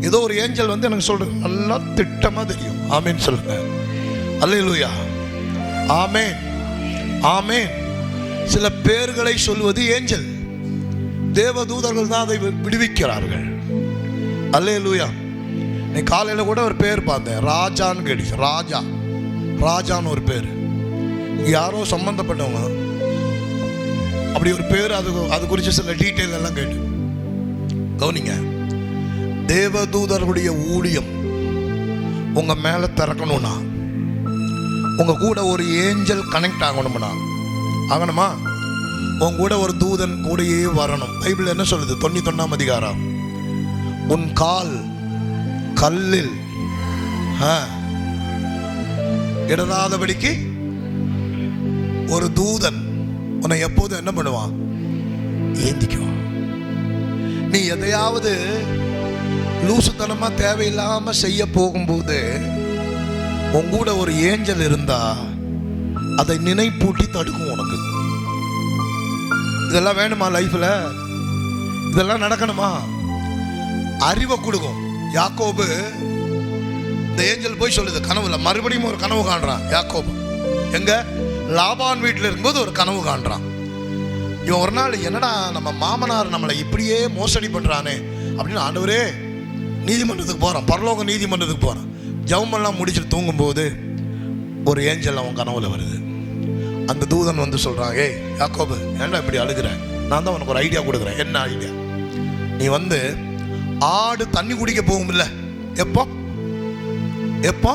ஏதோ ஒரு ஏஞ்சல் வந்து எனக்கு சொல்றது, நல்லா திட்டமாக தெரியும். ஆமேன்னு சொல்லுங்க. அல்லேலூயா, ஆமேன், ஆமேன். சில பேர்களை சொல்வது ஏஞ்சல், தேவதூதர்கள் தான் அதை விடுவிக்கிறார்கள். அல்லேலூயா. நீ காலையில் கூட ஒரு பேர் பார்த்தேன், ராஜான்னு கேட்டுச்சு. ராஜா, ராஜான்னு ஒரு பேர். யாரோ சம்பந்தப்பட்டவங்க அப்படி ஒரு பேர், அது குறித்து சில டீட்டெயில் எல்லாம் கேட்டு கவனிங்க. தேவதூதர்களுடைய ஊழியம் உங்க மேல திறக்கணும்னா, உங்க கூட ஒரு ஏஞ்சல் கனெக்ட் ஆகணுமா? உங்க கூட ஒரு தூதன் கூடயே வரணும். பைபிள் என்ன சொல்லுது? 91ஆம் அதிகாரம், உன் கால் கல்லில் இடராதபடிக்கு ஒரு தூதன் உன்னை எப்போதும் என்ன பண்ணுவான்? ஏந்திக்குவான். நீ எதையாவது லூசுத்தனமா தேவையில்லாம செய்ய போகும்போது உங்கூட ஒரு ஏஞ்சல் இருந்தா அதை நினைப்பூட்டி தடுக்கும். உனக்கு இதெல்லாம் வேணுமா? லைஃப்ல இதெல்லாம் நடக்கணுமா? அறிவை கொடுக்கும். யாக்கோபு, இந்த ஏஞ்சல் போய் சொல்லுது கனவுல, மறுபடியும் ஒரு கனவு காண்றான். யாக்கோபு எங்க? லாபான் வீட்டில் இருக்கும்போது ஒரு கனவு காண்றான். இவன் ஒரு நாள், என்னடா நம்ம மாமனார் நம்மளை இப்படியே மோசடி பண்றானே அப்படின்னு ஆண்டவரே நீதிமன்றத்துக்கு போறான். பரலோக நீதிமன்றத்துக்கு போறான். ஜெபமெல்லாம் முடிச்சுட்டு தூங்கும்போது ஒரு ஏஞ்சல் அவன் கனவுல வருது. அந்த தூதன் வந்து சொல்றான், ஏய் யாக்கோபு, ஏன்டா இப்படி அழுகிற? நான் தான் உனக்கு ஒரு ஐடியா கொடுக்குறேன். என்ன ஐடியா? நீ வந்து ஆடு தண்ணி குடிக்க போகும் இல்ல, எப்போ எப்போ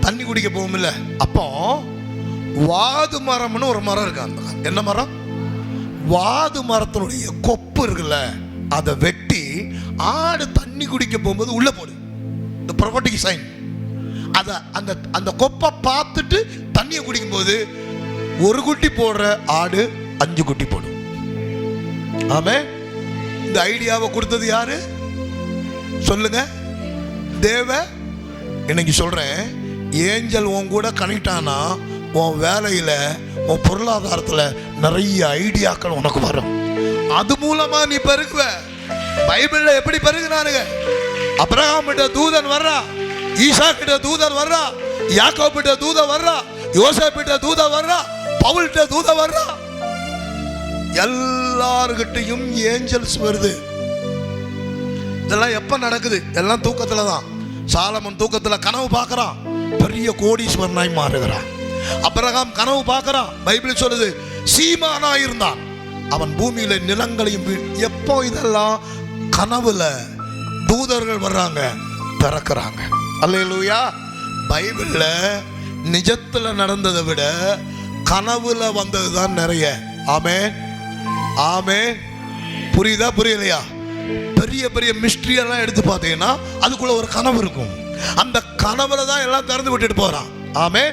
தண்ணி குடிக்க போகும் இல்ல, அப்போ வாது மரம்னு ஒரு மரம் இருக்கு. அந்த என்ன மரம்? வாது மரத்தினுடைய கொப்பு இருக்குல்ல, அதை வெட்டி ஆடு தண்ணி குடிக்க போகும்போது உள்ள போடு. இந்த ப்ராப்பர்ட்டிக்கு சைன். அதை அந்த கொப்பை பார்த்துட்டு தண்ணியை குடிக்கும் போது ஒரு குட்டி போடுற ஆடு 5 குட்டி போடும். ஆமே. இந்த ஐடியாவை கொடுத்தது யாரு? சொல்லுங்க, தேவ. இன்னைக்கு சொல்றேன், ஏஞ்சல் உன் கூட கனெக்ட் ஆனா உன் வேலையில, உன் பொருளாதாரத்துல நிறைய ஐடியாக்கள் உனக்கு வரும். அது மூலமா நீ பெருகுவ. பைபிள்ல எப்படி பெருகுனானுங்க? அபிரகாம் கிட்ட தூதன் வர்றா, ஈசா கிட்ட தூதன் வர்றா, யாக்கோபு கிட்ட தூதன் வர்றா, யோசேப்பு கிட்ட தூதன் வர்றா, பவுல் கிட்ட தூதன் வர்றா. எல்லார்கிட்டையும் ஏஞ்சல்ஸ் வருது. இதெல்லாம் எப்ப நடக்குது? எல்லாம் தூக்கத்துல தான். சாலமன் தூக்கத்துல கனவு பார்க்கறான், பெரிய கோடீஸ்வரனாய் மாறுகிறான். அபிரகாம் கனவு பார்க்கறான். பைபிள் சொல்லுது, சீமானா இருந்தான், அவன் பூமியில நிலங்களையும். எப்போ? இதெல்லாம் கனவுல தூதர்கள் வர்றாங்க, திறக்கிறாங்க. அல்லேலூயா. பைபிள்ல நிஜத்துல நடந்ததை விட கனவுல வந்ததுதான் நிறைய. ஆமென், ஆமென். புரியுதா புரியலையா? பெரிய பெரிய மிஸ்ட்ரி எல்லாம் எடுத்து பார்த்தீங்கன்னா அதுக்குள்ள ஒரு கனவு இருக்கும். அந்த கனவுல தான் எல்லாம் திறந்து விட்டுட்டு போறான். ஆமென்.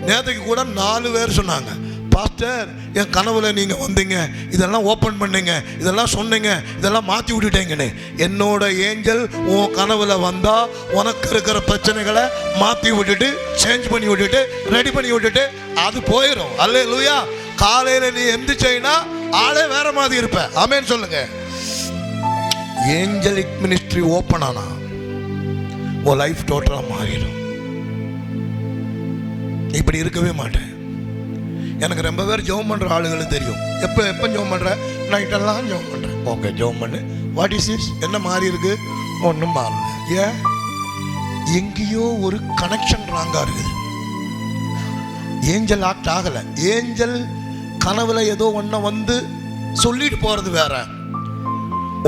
நேற்றுக்கு கூட 4 பேர் சொன்னாங்க, பாஸ்டர் என் கனவுல நீங்க வந்தீங்க, இதெல்லாம் ஓப்பன் பண்ணீங்க, இதெல்லாம் சொன்னீங்க, இதெல்லாம் மாற்றி விட்டுட்டீங்கன்னு. என்னோட ஏஞ்சல் உன் கனவுல வந்தா உனக்கு இருக்கிற பிரச்சனைகளை மாற்றி விட்டுட்டு, சேஞ்ச் பண்ணி விட்டுட்டு, ரெடி பண்ணி விட்டுட்டு அது போயிடும். அல்லேலூயா. காலையில் நீ எந்திரிச்சைனா ஆளே வேற மாதிரி இருப்ப. ஆமென் சொல்லுங்க. ஏஞ்சலிக் மினிஸ்ட்ரி ஓப்பன் ஆனா உன் லைஃப் டோட்டலா மாறிடும். இப்படி இருக்கவே மாட்டேன். எனக்கு ரொம்ப பேர் ஜெபம் பண்ற ஆளுகளும் தெரியும். எப்போ ஜெபம் பண்ற? நைட்டெல்லாம் ஜெபம் பண்றேன். ஓகே, ஜெபம் பண்ணு. What is is? என்ன மாறி இருக்கு? ஒன்றும் மாறல. ஏன்? எங்கேயோ ஒரு கனெக்ஷன் ராங்கா இருக்குது. ஏஞ்சல் ஆக்ட் ஆகலை. ஏஞ்சல் கனவுல ஏதோ ஒன்றை வந்து சொல்லிட்டு போறது வேற.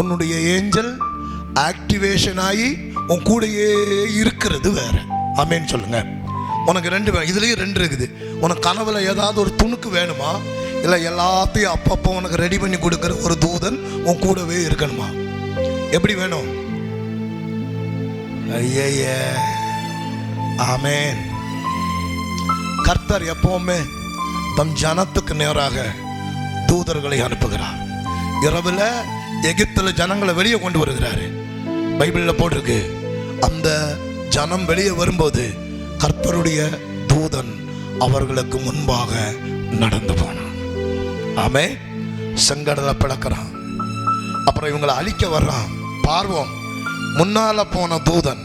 உன்னுடைய ஏஞ்சல் ஆக்டிவேஷன் ஆகி உன் கூடையே இருக்கிறது வேற. ஆமென் சொல்லுங்க. உனக்கு 2 இதுலேயும் 2 இருக்குது. உனக்கு கனவுல ஏதாவது ஒரு துணுக்கு வேணுமா, இல்லை எல்லாத்தையும் அப்பப்போ உனக்கு ரெடி பண்ணி கொடுக்குற ஒரு தூதன் உன் கூடவே இருக்கணுமா? எப்படி வேணும்? ஐய ஆமென். கர்த்தர் எப்பவுமே தம் ஜனத்துக்கு நேராக தூதர்களை அனுப்புகிறார். இரவுல எகிப்துல ஜனங்களை வெளியே கொண்டு வருகிறாரு. பைபிள்ல போட்டிருக்கு, அந்த ஜனம் வெளியே வரும்போது கர்த்தருடைய தூதன் அவர்களுக்கு முன்பாக நடந்து போனான். ஆமே. செங்கடலை பிளக்கிறான். அப்புறம் இவங்களை அழிக்க வர்றான். பார்வோம் முன்னால போன தூதன்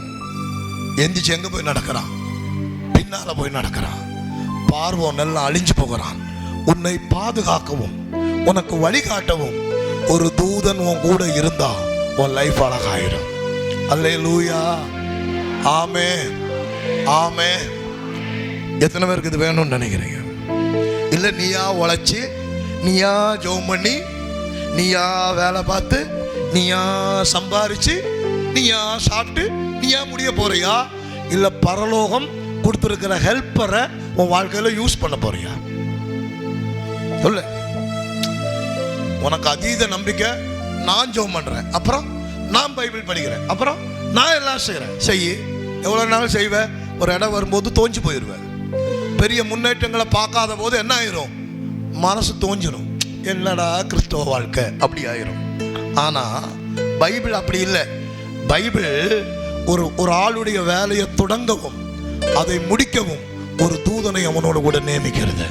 எந்திரிச்சு எங்க போய் நடக்கிறான்? பின்னால போய் நடக்கிறான். பார்வோன் எல்லாம் அழிஞ்சு போகிறான். உன்னை பாதுகாக்கவும் உனக்கு வழிகாட்டவும் ஒரு தூதன் உன் கூட இருந்தா உன் லைஃப் அழகாயிரும். அல்லேலூயா. ஆமென். ஆமென். எத்தனை பேருக்கு இது வேணும்னு நினைக்கிறீங்க? இல்லை நீயா உழைச்சி, நீயா ஜெபம் பண்ணி, நீயா வேலை பார்த்து, நீயா சம்பாரிச்சு, நீயா சாப்பிட்டு, நீயா முடிய போறியா? இல்லை பரலோகம் கொடுத்துருக்கிற ஹெல்ப்பரை உன் வாழ்க்கையில யூஸ் பண்ண போறியா? சொல்லு. உனக்கு அதீத நம்பிக்கை, நான் ஜெபம் பண்றேன், அப்புறம் நான் பைபிள் படிக்கிறேன், அப்புறம் நான் எல்லாம் செய்யறேன். செய்ய எவ்வளவு நாள் செய்வேன்? ஒரு இடம் வரும்போது தோஞ்சு போயிடுவேன். பெரிய முன்னேற்றங்களை பார்க்காத போது என்ன ஆயிரும்? மனசு தோஞ்சிடும். என்னடா கிறிஸ்தவ வாழ்க்கை அப்படி ஆயிரும். ஆனா பைபிள் அப்படி இல்லை. பைபிள் ஒரு ஆளுடைய வேலையை தொடங்கவும் அதை முடிக்கவும் ஒரு தூதனை அவனோட கூட நியமிக்கிறது.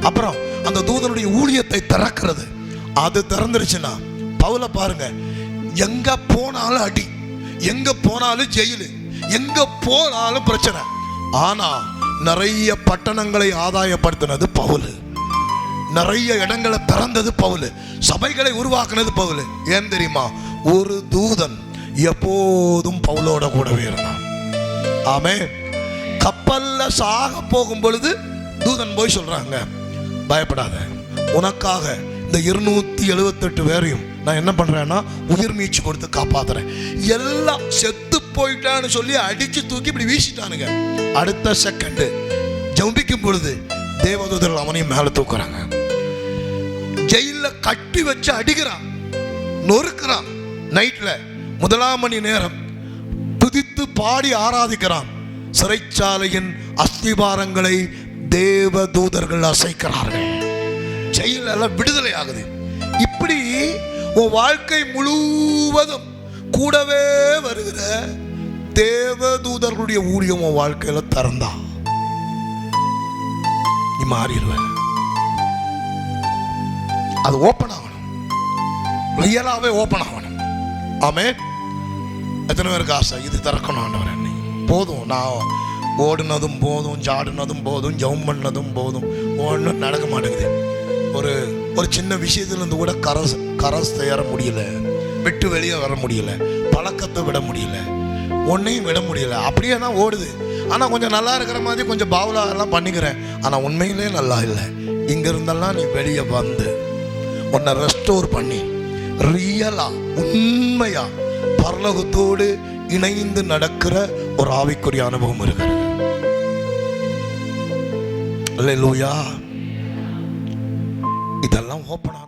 அப்புறம் அந்த தூதனுடைய ஊழியத்தை திறக்கிறது. அது திறந்துருச்சுன்னா பவுல பாருங்க, எங்க போனாலும் அடி, எங்க போனாலும் ஜெயிலு, எங்க போனாலும் பிரச்சனை. ஆனா நிறைய பட்டணங்களை ஆதாயப்படுத்தினது பவுல். நிறைய இடங்களை திறந்தது பவுல். சபைகளை உருவாக்குனது பவுல். ஏன் தெரியுமா? ஒரு தூதன் எப்போதும் பவுலோட கூடவே இருந்தான். ஆமென். கப்பல்ல சாக போகும் பொழுது தூதன் போய் சொல்றாங்க, பயப்படாத, உனக்காக இந்த 278 பேரையும் நான் என்ன பண்றேன்னா உயிர் மீட்சி கொடுத்து காப்பாத்துறேன். எல்லாம் செத்து போயிட்டான்னு சொல்லி அடிச்சு தூக்கி இப்படி வீசிட்டானுங்க. அடுத்த செகண்ட் ஜம்பிக்கும் பொழுது தேவதூதர்கள் அவனையும் மேல தூக்குறாங்க. ஜெயில கட்டி வச்சு அடிக்கிறான், நொறுக்கிறான். நைட்ல 1 மணி நேரம் துதித்து பாடி ஆராதிக்கிறான். சிறைச்சாலையின் அஸ்திபாரங்களை தேவதூதர்கள் அசைக்கிறார்கள். ஜெயில விடுதலை ஆகுது. இப்படி உன் வாழ்க்கை முழுவதும் கூடவே வருகிற தேவதூதர்களுடைய ஊழியம் உன் வாழ்க்கையில திறந்தா நீ மாறிடுவ. அது ஓப்பன் ஆகணும், ரியலாவே ஓப்பன் ஆகணும். ஆமென். எத்தனை பேருக்கு ஆசை இது திறக்கணும்? ஆண்டவரே போதும், நான் ஓடுனதும் போதும், ஜாடுனதும் போதும், ஜெபம் பண்ணதும் போதும், ஒன்றும் நடக்க மாட்டேங்குது. ஒரு சின்ன விஷயத்துலேருந்து கூட கரை சேர முடியல, விட்டு வெளியே வர முடியல, பழக்கத்தை விட முடியல, ஒன்றையும் விட முடியல. அப்படியே தான் ஓடுது. ஆனால் கொஞ்சம் நல்லா இருக்கிற மாதிரி கொஞ்சம் பாவலா எல்லாம் பண்ணிக்கிறேன். ஆனால் உண்மையிலே நல்லா இல்லை. இங்கிருந்தெல்லாம் நீ வெளியே வந்து உன்னை ரெஸ்டோர் பண்ணி ரியலா உண்மையா பரலோகத்தோடு இணைந்து நடக்கிற ஒரு ஆவிக்குரிய அனுபவம் இருக்கிறது. அல்லேலூயா. இதெல்லாம் ஓப்பன்